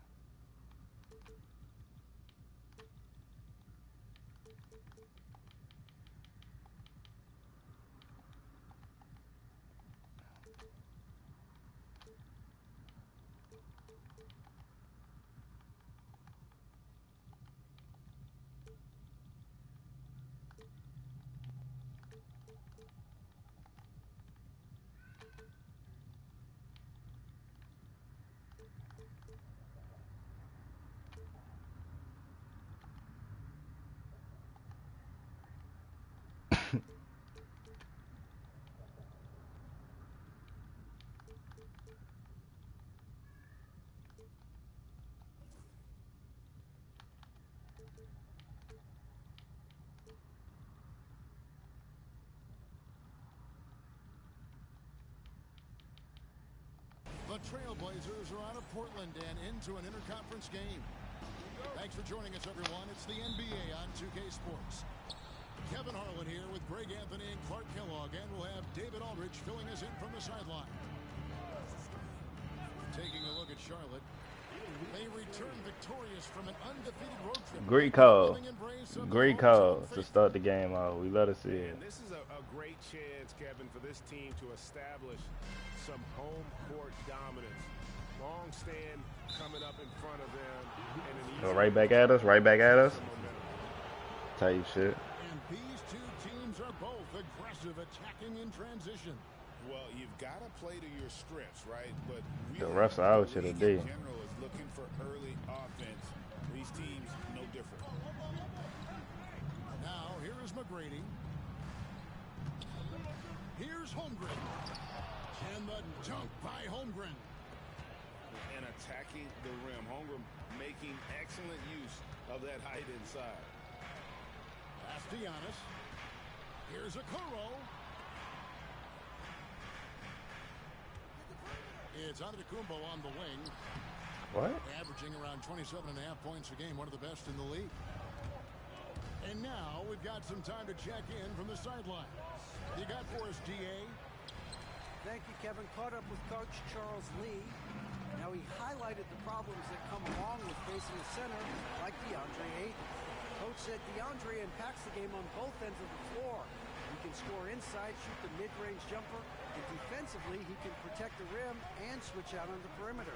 Speaker 2: Trailblazers are out of Portland and into an interconference game. Thanks for joining us, everyone. It's the NBA on 2K Sports. Kevin Harlan here with Greg Anthony and Clark Kellogg, and we'll have David Aldridge filling us in from the sideline. Taking a look at Charlotte. They return victorious from an undefeated road trip.
Speaker 1: Great call. Great call to start the game off. We love to see it.
Speaker 3: And this is a great chance, Kevin, for this team to establish some home court dominance. Long stand coming up in front of them. And
Speaker 1: Go right back at us. Right back at us. Type shit.
Speaker 2: And these two teams are both aggressive, attacking in transition.
Speaker 4: Well, you've got to play to your strengths, right? But
Speaker 1: The refs are out here
Speaker 4: the league
Speaker 1: today.
Speaker 4: in general is looking for early offense. These teams, no different.
Speaker 2: Now, here is McGrady. Here's Holmgren. And the dunk by Holmgren.
Speaker 4: And attacking the rim. Holmgren making excellent use of that height inside.
Speaker 2: Pass to Giannis. Here's a Okoro. It's Antetokounmpo on the wing.
Speaker 1: What?
Speaker 2: Averaging around 27.5 points a game, one of the best in the league. And now we've got some time to check in from the sideline. You got for us, D.A.?
Speaker 6: Thank you, Kevin. Caught up with Coach Charles Lee. Now he highlighted the problems that come along with facing a center like DeAndre Ayton. Coach said DeAndre impacts the game on both ends of the floor. He can score inside, shoot the mid-range jumper, and defensively he can protect the rim and switch out on the perimeter.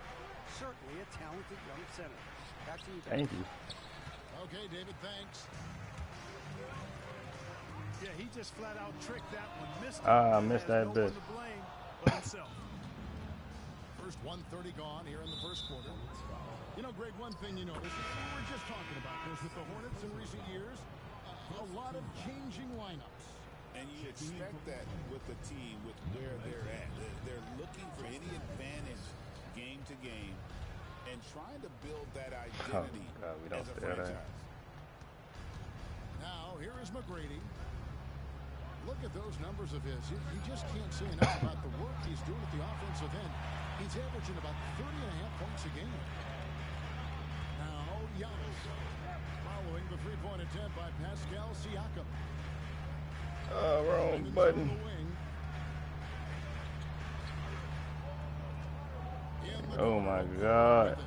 Speaker 6: Certainly a talented young center. Back to you, David.
Speaker 1: Thank you.
Speaker 2: Okay, David, thanks.
Speaker 8: Yeah, he just flat out tricked that one. Missed it.
Speaker 1: I missed that
Speaker 8: no
Speaker 1: bit.
Speaker 8: one to blame but himself.
Speaker 2: First 1:30 gone here in the first quarter. You know, Greg, one thing you notice, we were just talking about this with the Hornets in recent years, a lot of changing lineups.
Speaker 4: And you expect that with the team, with where they're at. They're looking for any advantage game to game and trying to build that identity
Speaker 1: God, we don't
Speaker 4: as a
Speaker 1: stay there.
Speaker 4: franchise.
Speaker 2: Now, here is McGrady. Look at those numbers of his. You just can't say enough about the work he's doing at the offensive end. He's averaging about 30.5 points a game. Now, Giannis. Following the three-point attempt by Pascal Siakam.
Speaker 1: Wrong button. Oh my God.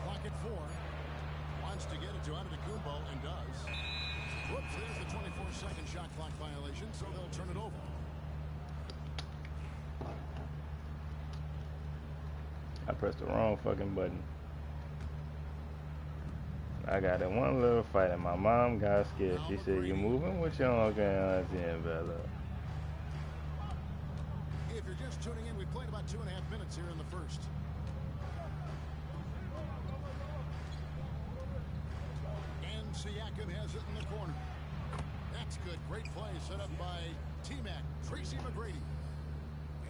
Speaker 2: Clock at 4. Wants to get it to Antetokounmpo and does. Whoops, there's the 24-second shot clock violation, so they'll turn it over.
Speaker 1: I pressed the wrong fucking button. I got in one little fight and my mom got scared. She said, "You moving with your uncle and auntie and Bella?"
Speaker 2: If you're just tuning in, we played about 2.5 minutes here in the first. And Siakam has it in the corner. That's good. Great play set up by T-Mac, Tracy McGrady.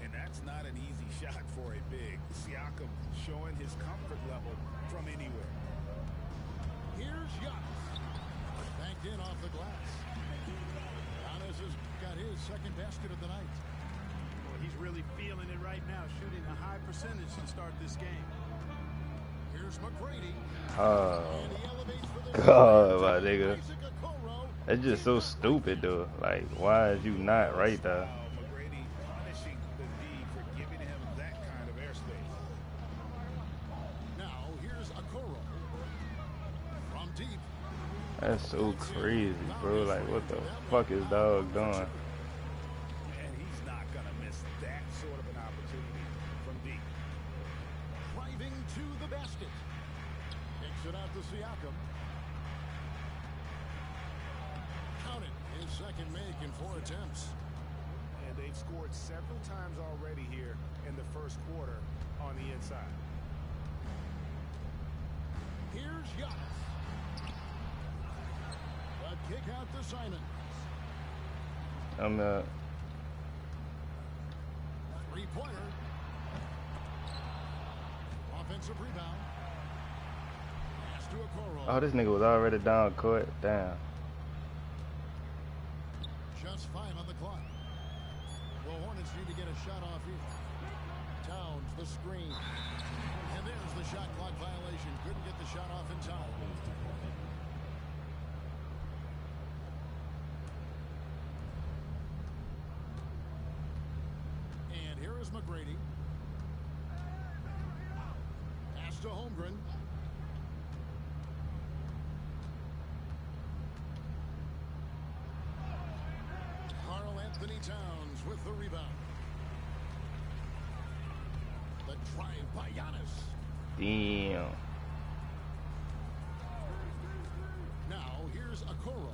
Speaker 4: And that's not an easy shot for a big. Siakam showing his comfort level from anywhere.
Speaker 2: Here's Giannis. Banked in off the glass. Giannis has got his second basket of the night.
Speaker 8: Well, he's really feeling it right now, shooting a high percentage to start this game.
Speaker 2: Here's McGrady.
Speaker 1: Oh,
Speaker 2: And he elevates for the
Speaker 1: God, my nigga.
Speaker 2: Isaac Okoro.
Speaker 1: That's just so stupid, though. Like, why is you not right there?
Speaker 4: McGrady punishing the D for giving him that kind of airspace.
Speaker 2: Now here's Okoro. From deep.
Speaker 1: That's so crazy, bro. Like, what the fuck is dog doing?
Speaker 4: And he's not going to miss that sort of an opportunity from deep.
Speaker 2: Driving to the basket. Kicks it out to Siakam. Counted. His second make in 4 attempts.
Speaker 3: And they've scored several times already here in the first quarter on the inside.
Speaker 2: Here's Giannis. A kick out to Simon.
Speaker 1: I'm
Speaker 2: Three-pointer. Offensive rebound. Pass to Okoro.
Speaker 1: oh, this nigga was already down court. Damn.
Speaker 2: Just 5 on the clock. The Hornets need to get a shot off here. Towns Towns, the screen. And there's the shot clock violation. Couldn't get the shot off in time. And here is McGrady. Pass to Holmgren. Anthony Towns with the rebound. The drive by Giannis.
Speaker 1: Damn.
Speaker 2: Now here's Okoro.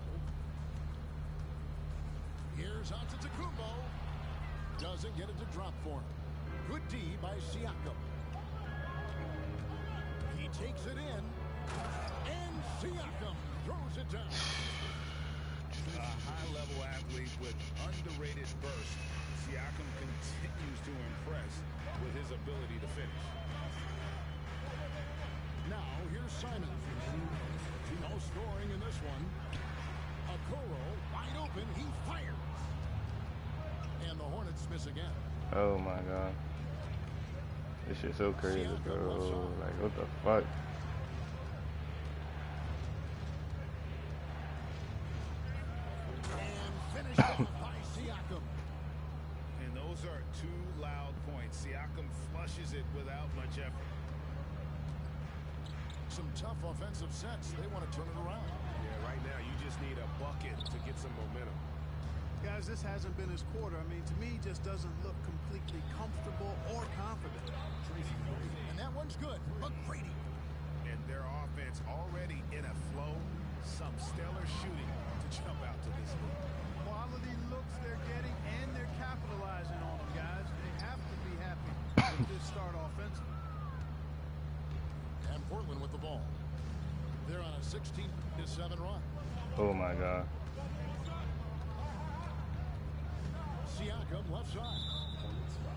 Speaker 2: Here's Antetokounmpo. Doesn't get it to drop for him. Good D by Siakam. He takes it in. And Siakam throws it down.
Speaker 4: A high-level athlete with underrated burst, Siakam continues to impress with his ability to finish.
Speaker 2: Now here's Simon. No scoring in this one. Okoro wide open. He fires. And the Hornets miss again.
Speaker 1: Oh my god. This shit's so crazy, bro. Like, what the fuck?
Speaker 2: By Siakam.
Speaker 4: And those are two loud points. Siakam flushes it without much effort.
Speaker 2: Some tough offensive sets. They want to turn it around.
Speaker 3: Yeah, right now you just need a bucket to get some momentum.
Speaker 8: Guys, this hasn't been his quarter. I mean, to me, he just doesn't look completely comfortable or confident.
Speaker 2: And that one's good. McGrady.
Speaker 4: And their offense already in a flow. Some stellar shooting to jump out to this lead.
Speaker 8: Quality looks they're getting, and they're capitalizing on them, guys. They have to be happy with this start offensively.
Speaker 2: And Portland with the ball. They're on a 16-7 run.
Speaker 1: Oh my god.
Speaker 2: Siakam left side.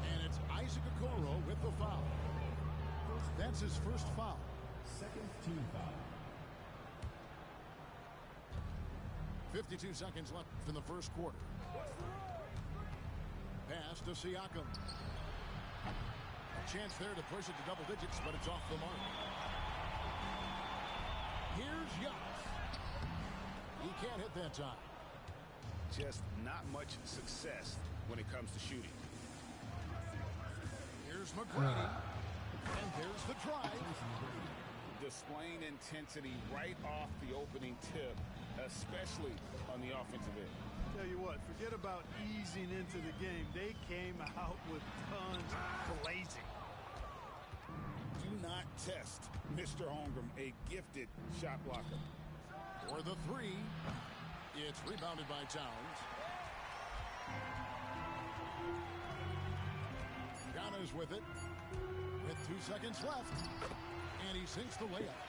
Speaker 2: And it's Isaac Okoro with the foul. That's his first foul.
Speaker 7: Second team foul.
Speaker 2: 52 seconds left in the first quarter. Pass to Siakam. A chance there to push it to double digits, but it's off the mark. Here's Giannis. He can't hit that time.
Speaker 4: Just not much success when it comes to shooting.
Speaker 2: Here's McGrady. And there's the drive.
Speaker 4: Displaying intensity right off the opening tip, especially on the offensive end.
Speaker 8: Tell you what, forget about easing into the game. They came out with tons blazing.
Speaker 4: Do not test Mr. Holmgren, a gifted shot blocker.
Speaker 2: For the three, it's rebounded by Towns. Giannis with it. With 2 seconds left. And he sinks the layup.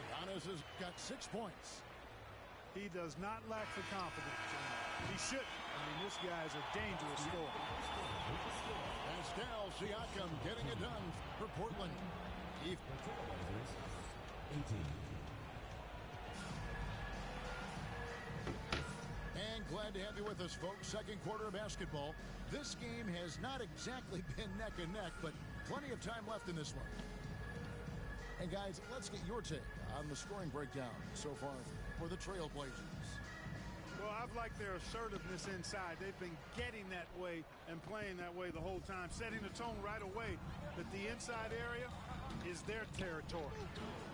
Speaker 2: Giannis has got 6 points.
Speaker 8: He does not lack the confidence. He shouldn't. I mean, this guy's a dangerous scorer.
Speaker 2: Pascal Siakam getting it done for Portland. And glad to have you with us, folks. Second quarter of basketball. This game has not exactly been neck and neck, but plenty of time left in this one. And guys, let's get your take on the scoring breakdown so far for the Trailblazers.
Speaker 8: Well, I've liked their assertiveness inside. They've been getting that way and playing that way the whole time, setting the tone right away that the inside area is their territory.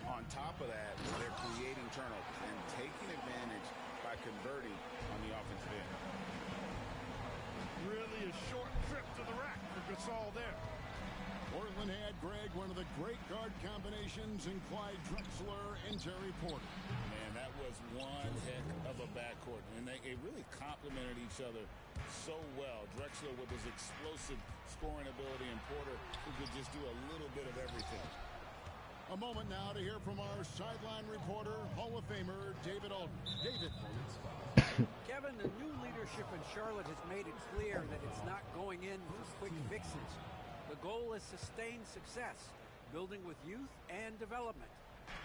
Speaker 4: On top of that, they're creating turnovers and taking advantage by converting on the offensive end.
Speaker 8: Really a short trip to the rack for Gasol there.
Speaker 2: Portland had, Greg, one of the great guard combinations in Clyde Drexler and Terry Porter.
Speaker 4: Man, that was one heck of a backcourt. And they really complemented each other so well. Drexler with his explosive scoring ability and Porter who could just do a little bit of everything.
Speaker 2: A moment now to hear from our sideline reporter, Hall of Famer David Aldridge. David.
Speaker 6: Kevin, the new leadership in Charlotte has made it clear that it's not going in for quick fixes. The goal is sustained success, building with youth and development.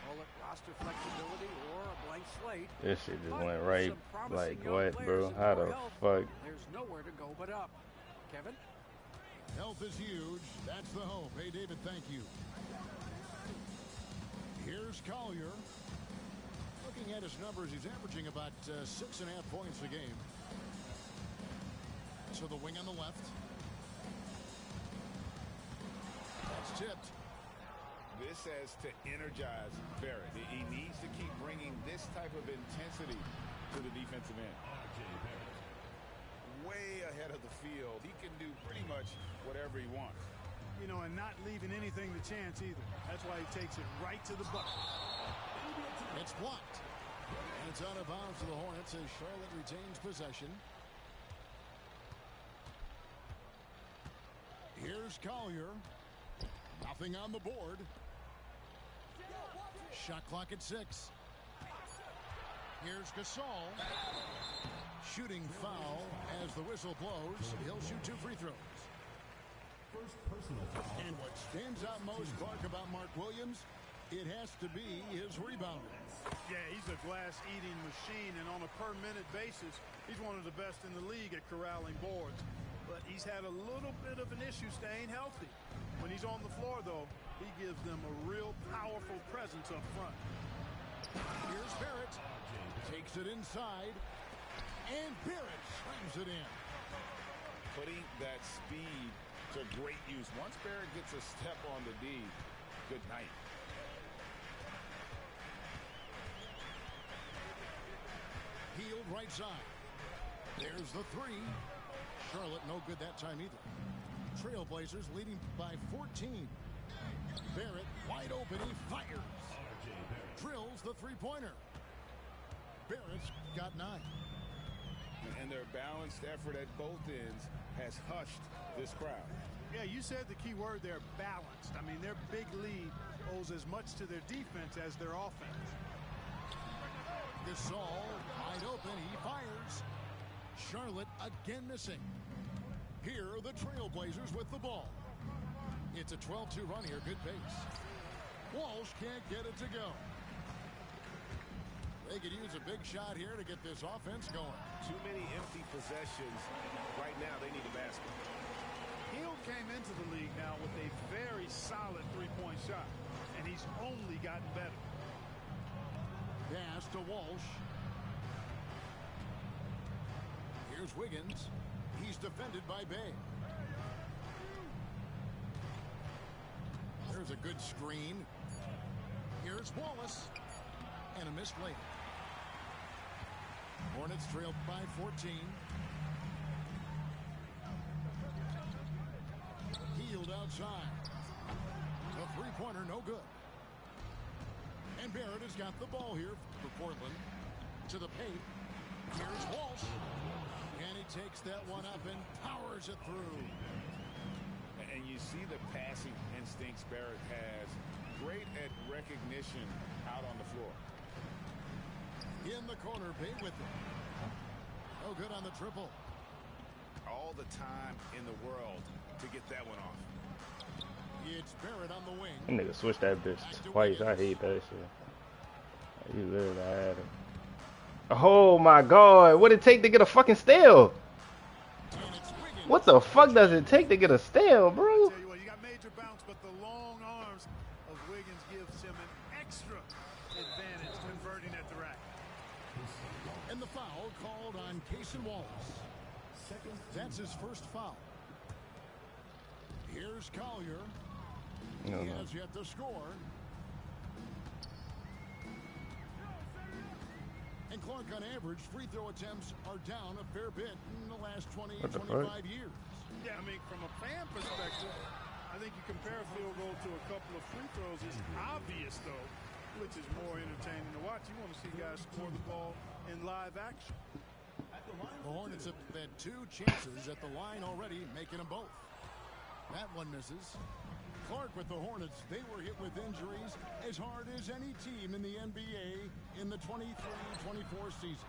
Speaker 6: Call it roster flexibility or a blank slate.
Speaker 1: This shit just went right. Like, what, bro? How the fuck?
Speaker 6: There's nowhere to go but up. Kevin?
Speaker 2: Health is huge. That's the hope. Hey, David, thank you. Here's Collier. Looking at his numbers, he's averaging about 6.5 points a game. To the wing on the left. That's tipped.
Speaker 4: This has to energize Barrett. He needs to keep bringing this type of intensity to the defensive end. Way ahead of the field. He can do pretty much whatever he wants.
Speaker 8: You know, and not leaving anything to chance either. That's why he takes it right to the bucket.
Speaker 2: It's blocked. And it's out of bounds to the Hornets as Charlotte retains possession. Here's Collier. Nothing on the board. Shot clock at 6. Here's Gasol. Shooting foul as the whistle blows. He'll shoot 2 free throws.
Speaker 7: First personal foul.
Speaker 2: And what stands out most, Clark, about Mark Williams, it has to be his rebounding.
Speaker 8: Yeah, he's a glass-eating machine, and on a per-minute basis, he's one of the best in the league at corralling boards. But he's had a little bit of an issue staying healthy. When he's on the floor, though, he gives them a real powerful presence up front.
Speaker 2: Here's Barrett. Takes it inside. And Barrett slams it in.
Speaker 4: Putting that speed to great use. Once Barrett gets a step on the D, good night.
Speaker 2: Healed right side. There's the 3. Charlotte no good that time either. Trailblazers leading by 14. Barrett wide open. He fires. Drills the three-pointer. Barrett's got 9.
Speaker 4: And their balanced effort at both ends has hushed this crowd.
Speaker 8: Yeah, you said the key word there, balanced. I mean, their big lead owes as much to their defense as their offense.
Speaker 2: Gasol wide open. He fires. Charlotte again missing. Here are the Trailblazers with the ball. It's a 12-2 run here. Good pace. Walsh can't get it to go. They could use a big shot here to get this offense going.
Speaker 3: Too many empty possessions. Right now, they need a basket.
Speaker 8: Hill came into the league now with a very solid three-point shot, and he's only gotten better.
Speaker 2: Pass to Walsh. Here's Wiggins. He's defended by Bay. There's a good screen. Here's Wallace. And a missed lay. Hornets trail by 14. Healed outside. The three-pointer no good. And Barrett has got the ball here for Portland. To the paint. Here's Walsh. And he takes that one up and powers it through.
Speaker 4: And you see the passing instincts Barrett has. Great at recognition out on the floor.
Speaker 2: In the corner, Bay with it. No good on the triple.
Speaker 4: All the time in the world to get that one off.
Speaker 2: It's Barrett on the wing.
Speaker 1: That nigga switched that bitch twice. I hate that shit. You literally had it. Oh my god, what it take to get a fucking steal? What the fuck does it take to get a steal, bro?
Speaker 8: I tell you what, you got major bounce, but the long arms of Wiggins gives him an extra advantage converting at the rack.
Speaker 2: And the foul called on Cason Wallace. That's his first foul. Here's Collier. He has yet to score. And Clark, on average, free throw attempts are down a fair bit in the last 20, 25 years.
Speaker 8: Yeah, I mean, from a fan perspective, I think you compare a field goal to a couple of free throws. It's obvious, though, which is more entertaining to watch. You want to see guys score the ball in live action.
Speaker 2: The Hornets have had 2 chances at the line already, making them both. That one misses. Clark with the Hornets, they were hit with injuries as hard as any team in the NBA in the 23-24 season.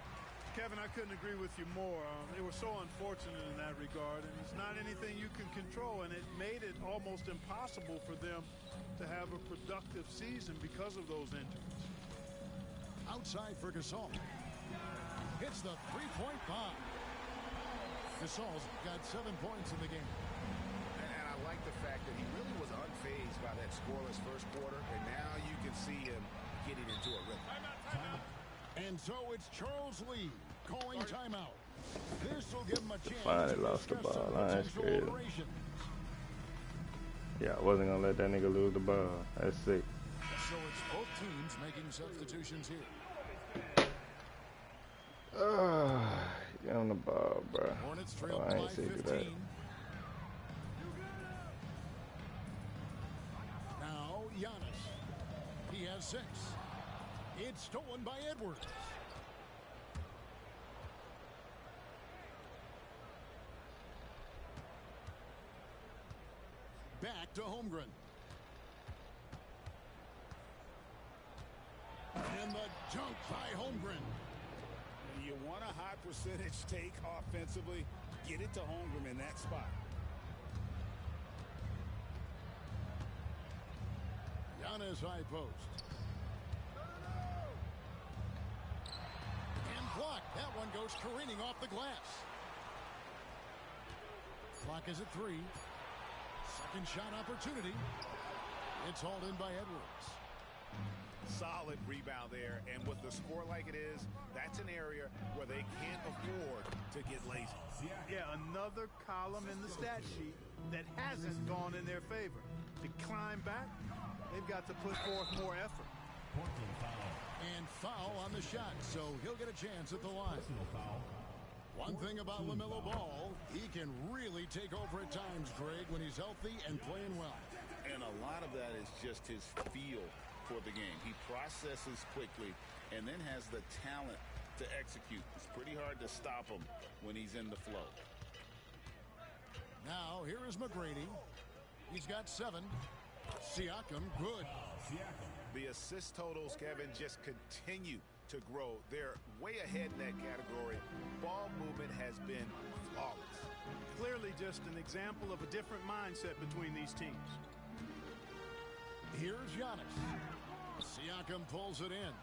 Speaker 8: Kevin, I couldn't agree with you more. They were so unfortunate in that regard, and it's not anything you can control, and it made it almost impossible for them to have a productive season because of those injuries.
Speaker 2: Outside for Gasol. Hits the three-point bomb. Gasol's got 7 points in the game.
Speaker 4: And I
Speaker 3: that scoreless first quarter, and now you can see him getting into a rhythm.
Speaker 2: And so it's Charles Lee calling timeout. This will give him a chance
Speaker 1: Finally
Speaker 2: to
Speaker 1: lost the
Speaker 2: discuss
Speaker 1: ball.
Speaker 2: some
Speaker 1: That's
Speaker 2: potential
Speaker 1: crazy.
Speaker 2: alterations.
Speaker 1: Yeah, I wasn't gonna let that nigga lose the ball. That's sick.
Speaker 2: So it's both teams making substitutions here.
Speaker 1: Get on the ball, bro.
Speaker 2: Hornets
Speaker 1: Oh,
Speaker 2: trail
Speaker 1: I
Speaker 2: by
Speaker 1: ain't say do that.
Speaker 2: 15. Now Giannis. He has 6. It's stolen by Edwards. Back to Holmgren. And the dunk by Holmgren.
Speaker 4: You want a high percentage take offensively, get it to Holmgren in that spot.
Speaker 2: Giannis high post. And blocked. That one goes careening off the glass. Clock is at 3. Second shot opportunity. It's hauled in by Edwards.
Speaker 3: Solid rebound there, and with the score like it is, that's an area where they can't afford to get lazy.
Speaker 8: Yeah, another column in the stat sheet that hasn't gone in their favor. To climb back, they've got to put forth more effort.
Speaker 7: Portland foul.
Speaker 2: And foul on the shot, so he'll get a chance at the line.
Speaker 7: Personal foul.
Speaker 2: One thing about LaMelo Ball, he can really take over at times, Greg, when he's healthy and playing well.
Speaker 4: And a lot of that is just his feel for the game. He processes quickly and then has the talent to execute. It's pretty hard to stop him when he's in the flow.
Speaker 2: Now, here is McGrady. He's got 7. Siakam, good.
Speaker 7: Siakam.
Speaker 3: The assist totals, Kevin, just continue to grow. They're way ahead in that category. Ball movement has been flawless.
Speaker 8: Clearly just an example of a different mindset between these teams.
Speaker 2: Here's Giannis. Siakam pulls it in.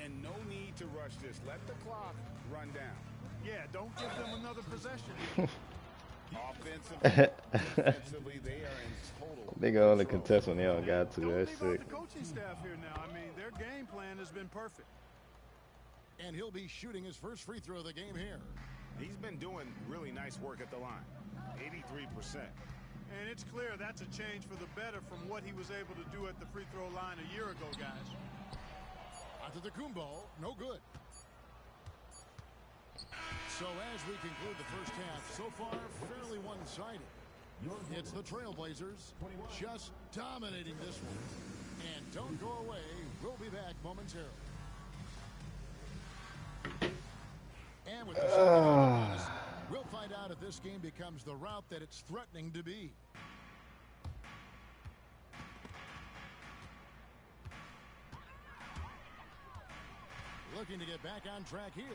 Speaker 4: And no need to rush this. Let the clock run down.
Speaker 8: Yeah, don't give them another possession.
Speaker 4: Offensively, defensively, they are in total
Speaker 1: Nigga only contest when they all got to.
Speaker 8: Don't
Speaker 1: That's
Speaker 8: leave
Speaker 1: sick.
Speaker 8: out the coaching staff here now. I mean, their game plan has been perfect.
Speaker 2: And he'll be shooting his first free throw of the game here.
Speaker 3: He's been doing really nice work at the line. 83%.
Speaker 8: And it's clear that's a change for the better from what he was able to do at the free throw line a year ago, guys.
Speaker 2: Antetokounmpo, no good. So as we conclude the first half, so far fairly one-sided. It's the Trailblazers just dominating this one. And don't go away. We'll be back momentarily. And with the second half, we'll find out if this game becomes the route that it's threatening to be. Looking to get back on track here.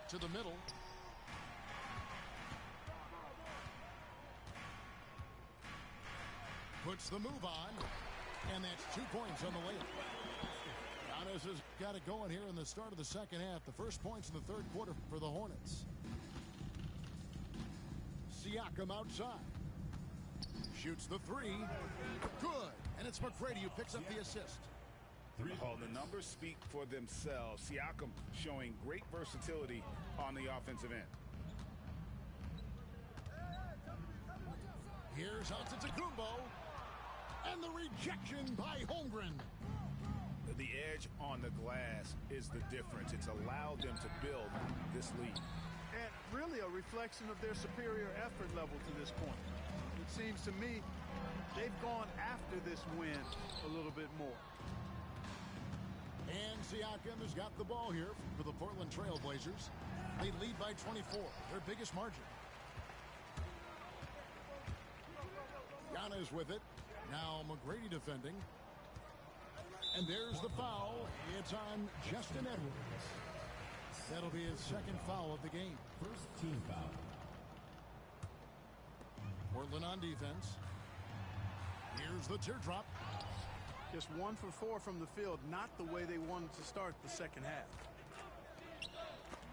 Speaker 2: To the middle. Puts the move on. And that's 2 points on the layup. Giannis has got it going here in the start of the second half. The first points in the third quarter for the Hornets. Siakam outside. Shoots the 3. Good. And it's McGrady who picks up the assist.
Speaker 4: Oh, the numbers speak for themselves. Siakam showing great versatility on the offensive end.
Speaker 2: Here's Antetokounmpo. And the rejection by Holmgren.
Speaker 3: The edge on the glass is the difference. It's allowed them to build this lead.
Speaker 8: And really a reflection of their superior effort level to this point. It seems to me they've gone after this win a little bit more.
Speaker 2: And Siakam has got the ball here for the Portland Trailblazers. They lead by 24, their biggest margin. Giannis with it. Now McGrady defending. And there's the foul. It's on Justin Edwards. That'll be his second foul of the game.
Speaker 7: First team foul.
Speaker 2: Portland on defense. Here's the teardrop.
Speaker 8: Just 1 for 4 from the field, not the way they wanted to start the second half.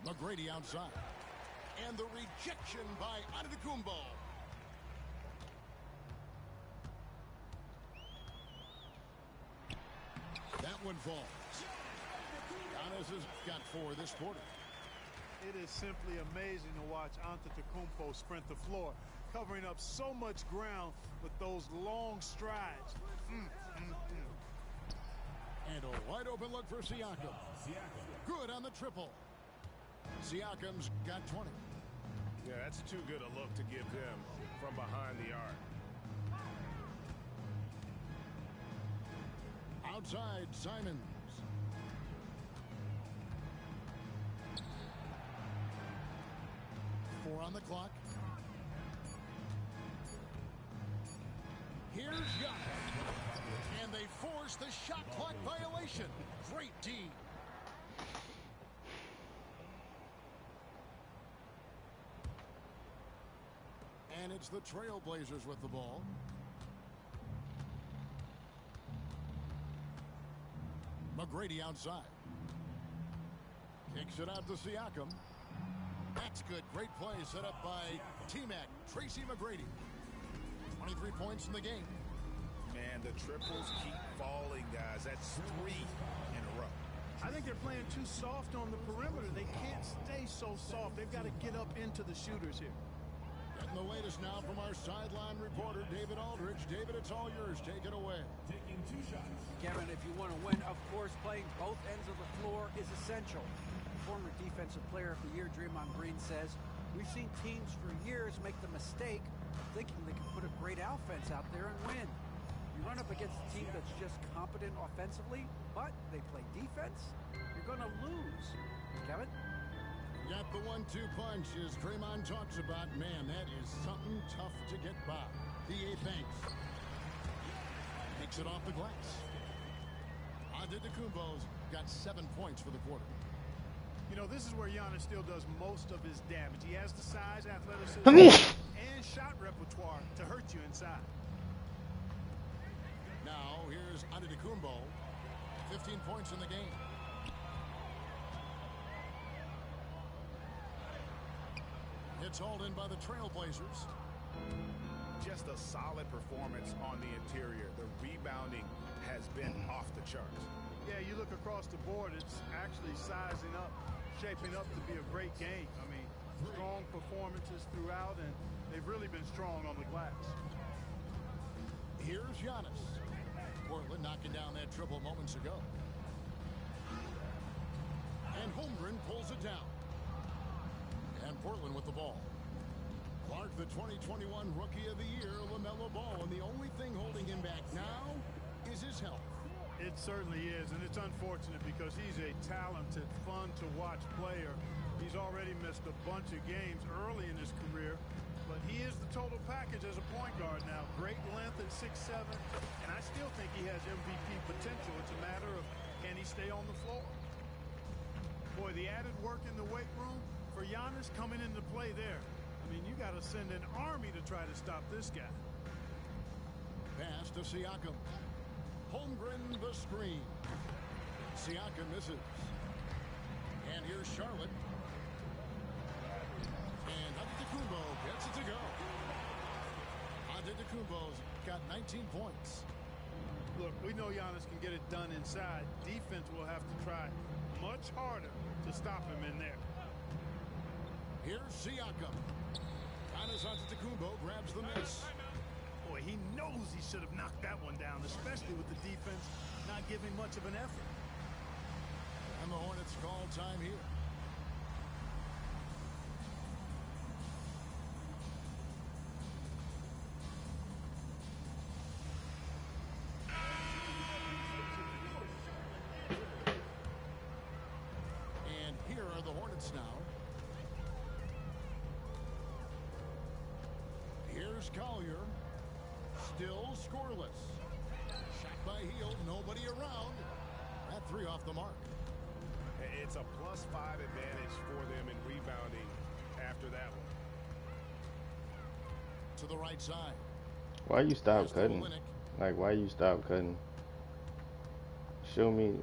Speaker 2: McGrady outside. And the rejection by Antetokounmpo. one falls. Giannis has got 4 this quarter.
Speaker 8: It is simply amazing to watch Antetokounmpo sprint the floor, covering up so much ground with those long strides.
Speaker 2: And a wide open look for Siakam. Good on the triple. Siakam's got 20.
Speaker 3: Yeah, that's too good a look to give him from behind the arc.
Speaker 2: Outside, Simons. Four on the clock. Here's Giannis. And they force the shot clock violation. Great D. And it's the Trailblazers with the ball. McGrady outside. Kicks it out to Siakam. That's good. Great play set up by T-Mac, Tracy McGrady. 23 points in the game.
Speaker 3: Man, the triples keep falling, guys. That's 3 in a row.
Speaker 8: I think they're playing too soft on the perimeter. They can't stay so soft. They've got to get up into the shooters here.
Speaker 2: Getting the latest now from our sideline reporter, David Aldridge. David, it's all yours. Take it away.
Speaker 7: Taking 2 shots.
Speaker 6: Kevin, if you want to win, of course, playing both ends of the floor is essential. Former Defensive Player of the Year Draymond Green says, we've seen teams for years make the mistake of thinking they can put a great offense out there and win. You run up against a team that's just competent offensively, but they play defense, you're going to lose. Kevin?
Speaker 2: Got the 1-2 punch as Draymond talks about. Man, that is something tough to get by. D.A. Banks takes it off the glass. Antetokounmpo's got 7 points for the quarter.
Speaker 8: You know, this is where Giannis still does most of his damage. He has the size, athleticism, and shot repertoire to hurt you inside.
Speaker 2: Now, here's Antetokounmpo. 15 points in the game. It's hauled in by the Trailblazers.
Speaker 3: Just a solid performance on the interior. The rebounding has been off the charts.
Speaker 8: Yeah, you look across the board, it's actually sizing up, shaping up to be a great game. I mean, strong performances throughout, and they've really been strong on the glass.
Speaker 2: Here's Giannis. Portland knocking down that triple moments ago. And Holmgren pulls it down. And Portland with the ball. Clark, the 2021 Rookie of the Year, LaMelo Ball, and the only thing holding him back now is his health.
Speaker 8: It certainly is, and it's unfortunate because he's a talented, fun-to-watch player. He's already missed a bunch of games early in his career, but he is the total package as a point guard now. Great length at 6'7", and I still think he has MVP potential. It's a matter of, can he stay on the floor? Boy, the added work in the weight room for Giannis coming into play there. I mean, you got to send an army to try to stop this guy.
Speaker 2: Pass to Siakam. Holmgren the screen. Siakam misses. And here's Charlotte. And Antetokounmpo gets it to go. Antetokounmpo's got 19 points.
Speaker 8: Look, we know Giannis can get it done inside. Defense will have to try much harder to stop him in there.
Speaker 2: Here's Siakam. Giannis Antetokounmpo grabs the miss.
Speaker 8: Boy, he knows he should have knocked that one down, especially with the defense not giving much of an effort.
Speaker 2: And the Hornets call time here. And here are the Hornets now. Here's Collier. Still scoreless. Shot by Hield. Nobody around. That 3 off the mark.
Speaker 3: It's a +5 advantage for them in rebounding after that one.
Speaker 2: To the right side.
Speaker 1: Why you stop
Speaker 2: Here's
Speaker 1: cutting?
Speaker 2: Olynyk.
Speaker 1: Like, why you stop cutting? Show me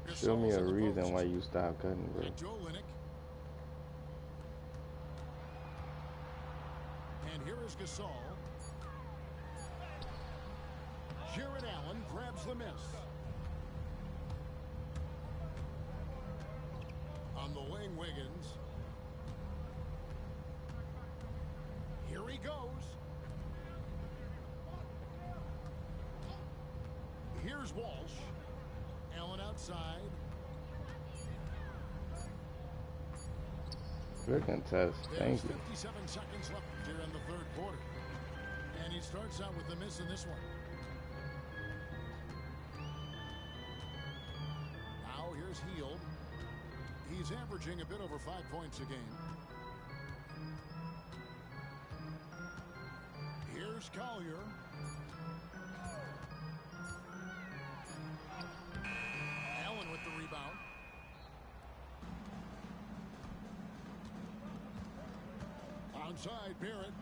Speaker 1: a reason why you stop cutting, bro.
Speaker 2: And Joe Olynyk. And here is Gasol. Jared Allen grabs the miss. On the wing, Wiggins. Here he goes. Here's Walsh. Allen outside.
Speaker 1: Good contest. Thank you.
Speaker 2: 57 seconds left here in the third quarter. And he starts out with a miss in this one. Now here's Heald. He's averaging a bit over 5 points a game. Here's Collier. Allen with the rebound. Outside, Barrett.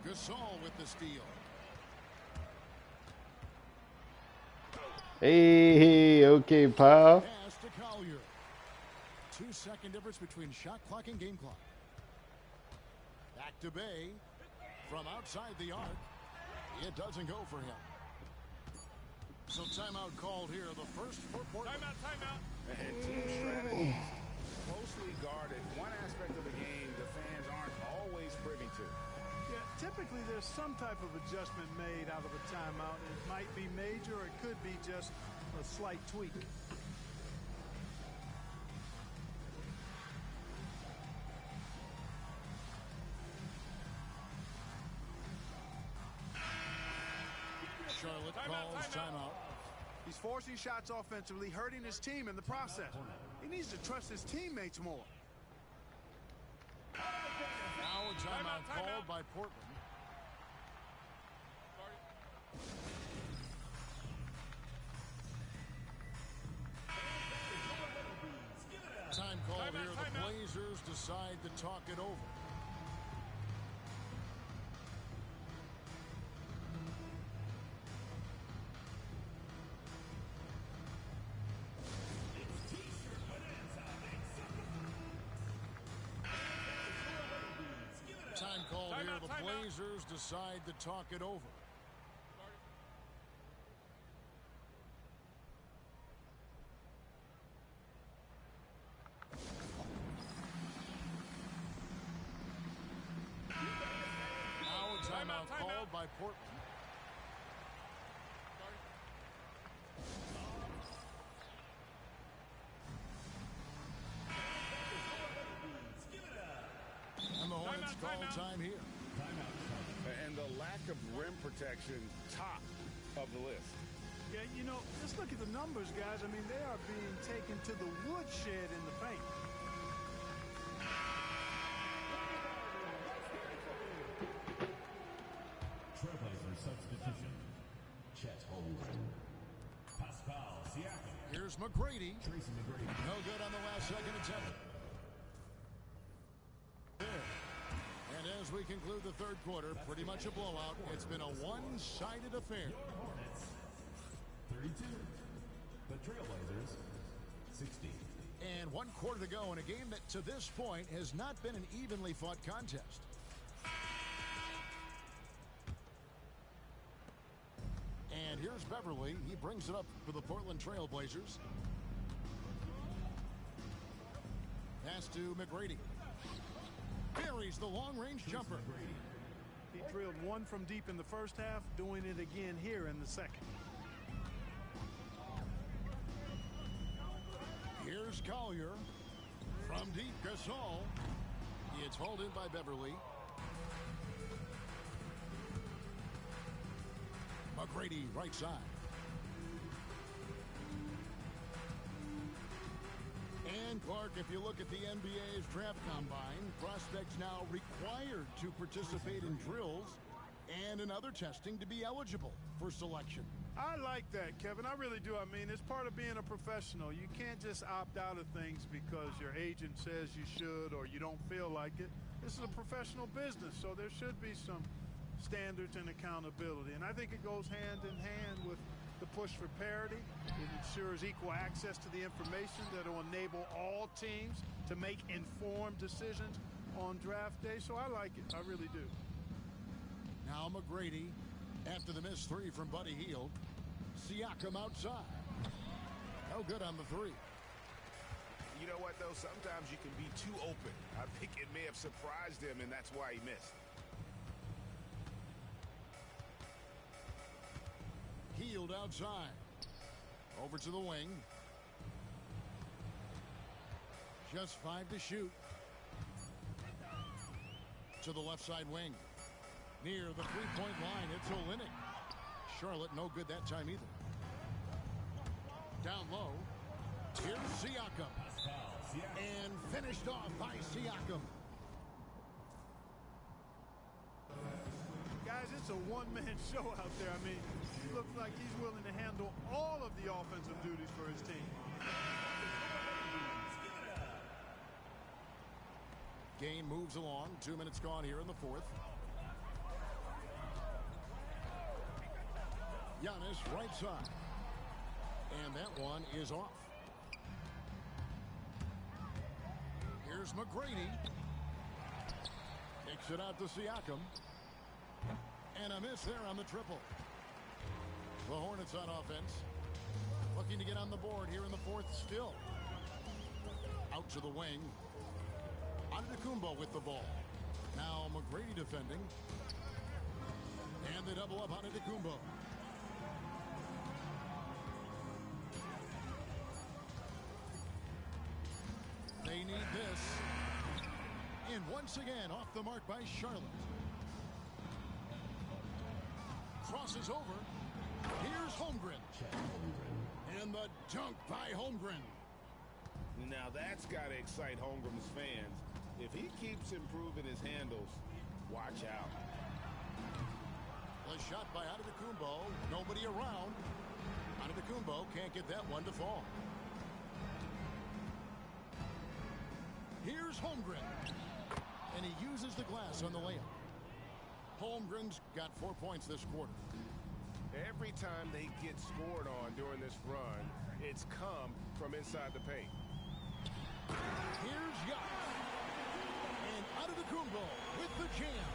Speaker 2: Gasol with the steal.
Speaker 1: Hey, okay, pal.
Speaker 2: Pass to Collier. 2-second difference between shot clock and game clock. Back to Bay. From outside the arc. It doesn't go for him. So timeout called here. The first for Portland.
Speaker 4: Timeout. And team strategies closely guarded. One aspect of the game the fans aren't always privy to.
Speaker 8: Yeah, typically there's some type of adjustment made out of a timeout. It might be major, or it could be just a slight tweak.
Speaker 2: Charlotte calls timeout.
Speaker 8: He's forcing shots offensively, hurting his team in the process. He needs to trust his teammates more.
Speaker 2: Now a timeout called by Portland. Time called here. The Blazers decide to talk it over. Time called here. The Blazers decide to talk it over. Now a timeout called by Portland. And the Hornets call time here.
Speaker 4: And the lack of rim protection, top of the list.
Speaker 8: Yeah, you know, just look at the numbers, guys. I mean, they are being taken to the woodshed in the paint.
Speaker 7: Trailblazer substitution. Chet Holmgren. Pascal Siakam.
Speaker 2: Here's McGrady.
Speaker 7: Tracy McGrady.
Speaker 2: No good on the last second attempt. And as we conclude the third quarter, pretty much a blowout. It's been a one-sided affair.
Speaker 7: Hornets 32. The Trailblazers 60.
Speaker 2: And 1 quarter to go in a game that to this point has not been an evenly fought contest. And here's Beverly. He brings it up for the Portland Trailblazers. Pass to McGrady. Buries the long-range jumper.
Speaker 8: He drilled one from deep in the first half, doing it again here in the second.
Speaker 2: Here's Collier. From deep, Gasol. It's hauled in by Beverly. McGrady, right side. And Clark, if you look at the NBA's draft combine, prospects now required to participate in drills and in other testing to be eligible for selection.
Speaker 8: I like that, Kevin. I really do. I mean, it's part of being a professional. You can't just opt out of things because your agent says you should or you don't feel like it. This is a professional business, so there should be some standards and accountability. And I think it goes hand in hand with the push for parity. It ensures equal access to the information that will enable all teams to make informed decisions on draft day. So I like it. I really do.
Speaker 2: Now McGrady, after the missed three from Buddy Hield. Siakam outside. No good on the three.
Speaker 3: You know what, though? Sometimes you can be too open. I think it may have surprised him, and that's why he missed.
Speaker 2: Healed outside. Over to the wing. Just 5 to shoot. To the left side wing. Near the three-point line, it's Olynyk. Charlotte no good that time either. Down low. Here's Siakam. And finished off by Siakam.
Speaker 8: Guys, it's a one-man show out there. I mean, he looks like he's willing to handle all of the offensive duties for his team.
Speaker 2: Game moves along. 2 minutes gone here in the fourth. Giannis right side. And that one is off. Here's McGrady. Takes it out to Siakam. And a miss there on the triple. The Hornets on offense. Looking to get on the board here in the fourth still. Out to the wing. Antetokounmpo with the ball. Now McGrady defending. And they double up Antetokounmpo. They need this. And once again off the mark by Charlotte. Crosses over. Here's Holmgren. And the dunk by Holmgren.
Speaker 3: Now that's got to excite Holmgren's fans. If he keeps improving his handles, watch out.
Speaker 2: The shot by Antetokounmpo. Nobody around. Antetokounmpo can't get that one to fall. Here's Holmgren. And he uses the glass on the layup. Holmgren's got 4 points this quarter.
Speaker 3: Every time they get scored on during this run, it's come from inside the paint.
Speaker 2: Here's Giannis. And Antetokounmpo with the jam.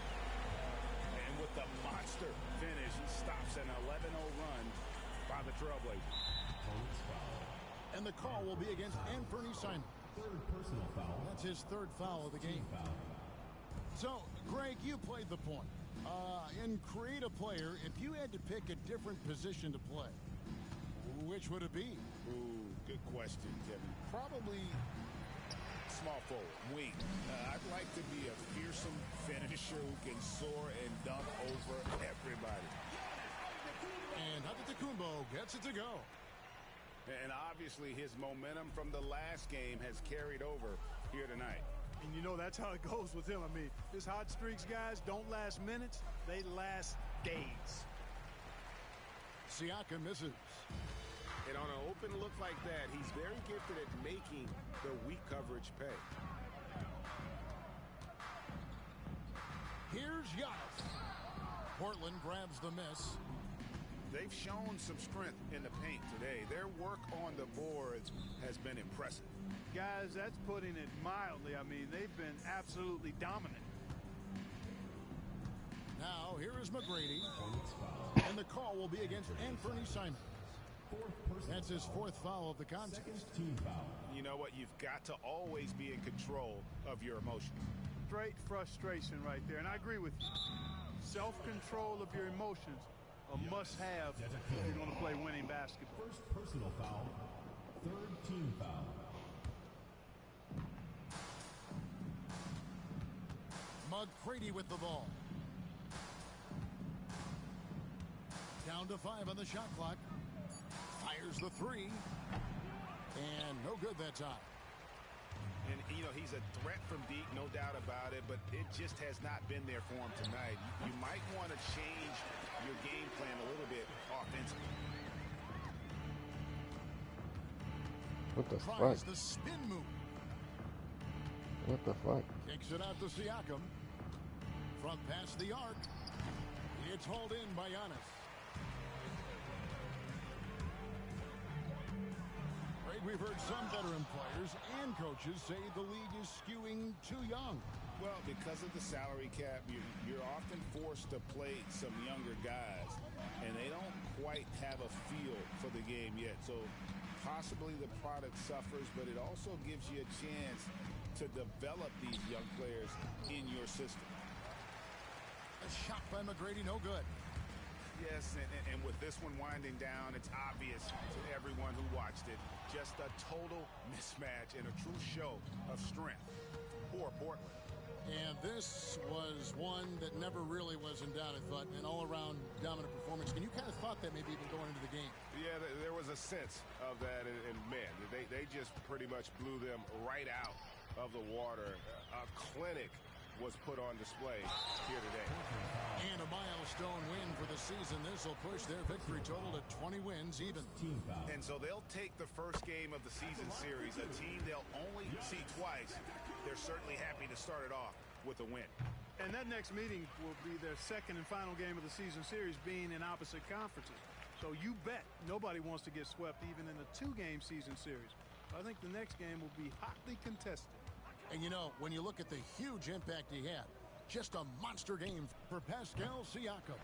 Speaker 4: And with the monster finish, he stops an 11-0 run by the Trailblazers.
Speaker 2: And the call will be against Anthony Simons.
Speaker 7: Third personal foul.
Speaker 2: That's his third foul of the game.
Speaker 7: Foul.
Speaker 2: So, Greg, you played the point. In Create a Player, if you had to pick a different position to play, which would it be?
Speaker 3: Ooh, good question, Kevin. Probably small forward, wing. I'd like to be a fearsome finisher who can soar and dunk over everybody.
Speaker 2: And Antetokounmpo gets it to go.
Speaker 3: And obviously his momentum from the last game has carried over here tonight.
Speaker 8: And you know that's how it goes with him. I mean, his hot streaks, guys, don't last minutes. They last days.
Speaker 2: Siakam misses.
Speaker 3: And on an open look like that, he's very gifted at making the weak coverage pay.
Speaker 2: Here's Giannis. Portland grabs the miss.
Speaker 3: They've shown some strength in the paint today. Their work on the boards has been impressive.
Speaker 8: Guys, that's putting it mildly. I mean, they've been absolutely dominant.
Speaker 2: Now, here is McGrady. And the call will be against Anthony Simons. That's his fourth foul of the contest.
Speaker 7: Team foul.
Speaker 3: You know what? You've got to always be in control of your emotions.
Speaker 8: Straight frustration right there. And I agree with you. Self-control of your emotions, a must-have if you're going to play winning basketball.
Speaker 7: First personal foul. Third team foul.
Speaker 2: McGrady with the ball. Down to 5 on the shot clock. Fires the three. And no good that time.
Speaker 3: And, you know, he's a threat from deep, no doubt about it, but it just has not been there for him tonight. You might want to change your game plan a little bit offensively.
Speaker 1: What the
Speaker 2: Tries
Speaker 1: fuck?
Speaker 2: the spin move.
Speaker 1: What the fuck?
Speaker 2: Kicks it out to Siakam. From past the arc. It's hauled in by Giannis. Greg, we've heard some veteran players and coaches say the league is skewing too young.
Speaker 3: Well, because of the salary cap, you're often forced to play some younger guys, and they don't quite have a feel for the game yet. So
Speaker 4: possibly the product suffers, but it also gives you a chance to develop these young players in your system.
Speaker 2: A shot by McGrady, no good.
Speaker 3: Yes, and with this one winding down, it's obvious to everyone who watched it. Just a total mismatch and a true show of strength for Portland.
Speaker 2: And this was one that never really was in doubt, I thought. An all-around dominant performance. And you kind of thought that maybe even going into the game.
Speaker 3: Yeah, there was a sense of that, and man, they just pretty much blew them right out of the water. A clinic was put on display here today.
Speaker 2: And a milestone win for the season. This will push their victory total to 20 wins even.
Speaker 3: And so they'll take the first game of the season series, a team they'll only see twice. They're certainly happy to start it off with a win.
Speaker 8: And that next meeting will be their second and final game of the season series, being in opposite conferences. So you bet nobody wants to get swept even in a two-game season series. I think the next game will be hotly contested.
Speaker 2: And you know, when you look at the huge impact he had, just a monster game for Pascal Siakam.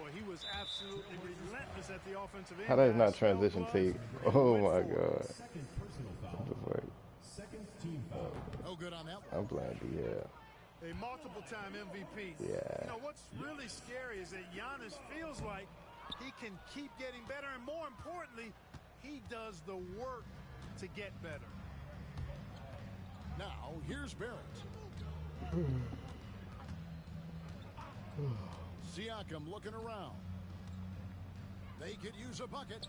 Speaker 8: Boy, he was absolutely relentless at the offensive end.
Speaker 1: How does not transition take? Oh my God.
Speaker 7: Second personal foul.
Speaker 1: What the fuck?
Speaker 7: Second team foul.
Speaker 2: No good on that one.
Speaker 1: I'm playing yeah.
Speaker 8: A multiple-time MVP.
Speaker 1: Yeah.
Speaker 8: You know, what's really scary is that Giannis feels like he can keep getting better, and more importantly, he does the work to get better.
Speaker 2: Now, here's Barrett. Siakam looking around. They could use a bucket.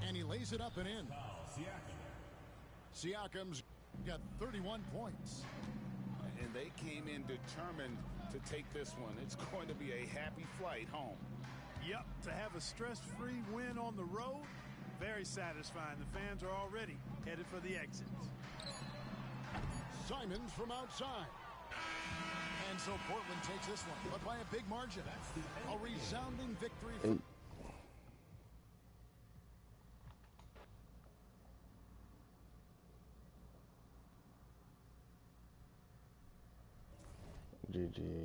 Speaker 2: And he lays it up and in. Siakam's got 31 points.
Speaker 4: And they came in determined to take this one. It's going to be a happy flight home.
Speaker 8: Yep, to have a stress-free win on the road, very satisfying. The fans are already headed for the exits.
Speaker 2: Simons from outside. And so Portland takes this one, but by a big margin. A resounding victory for
Speaker 1: GG.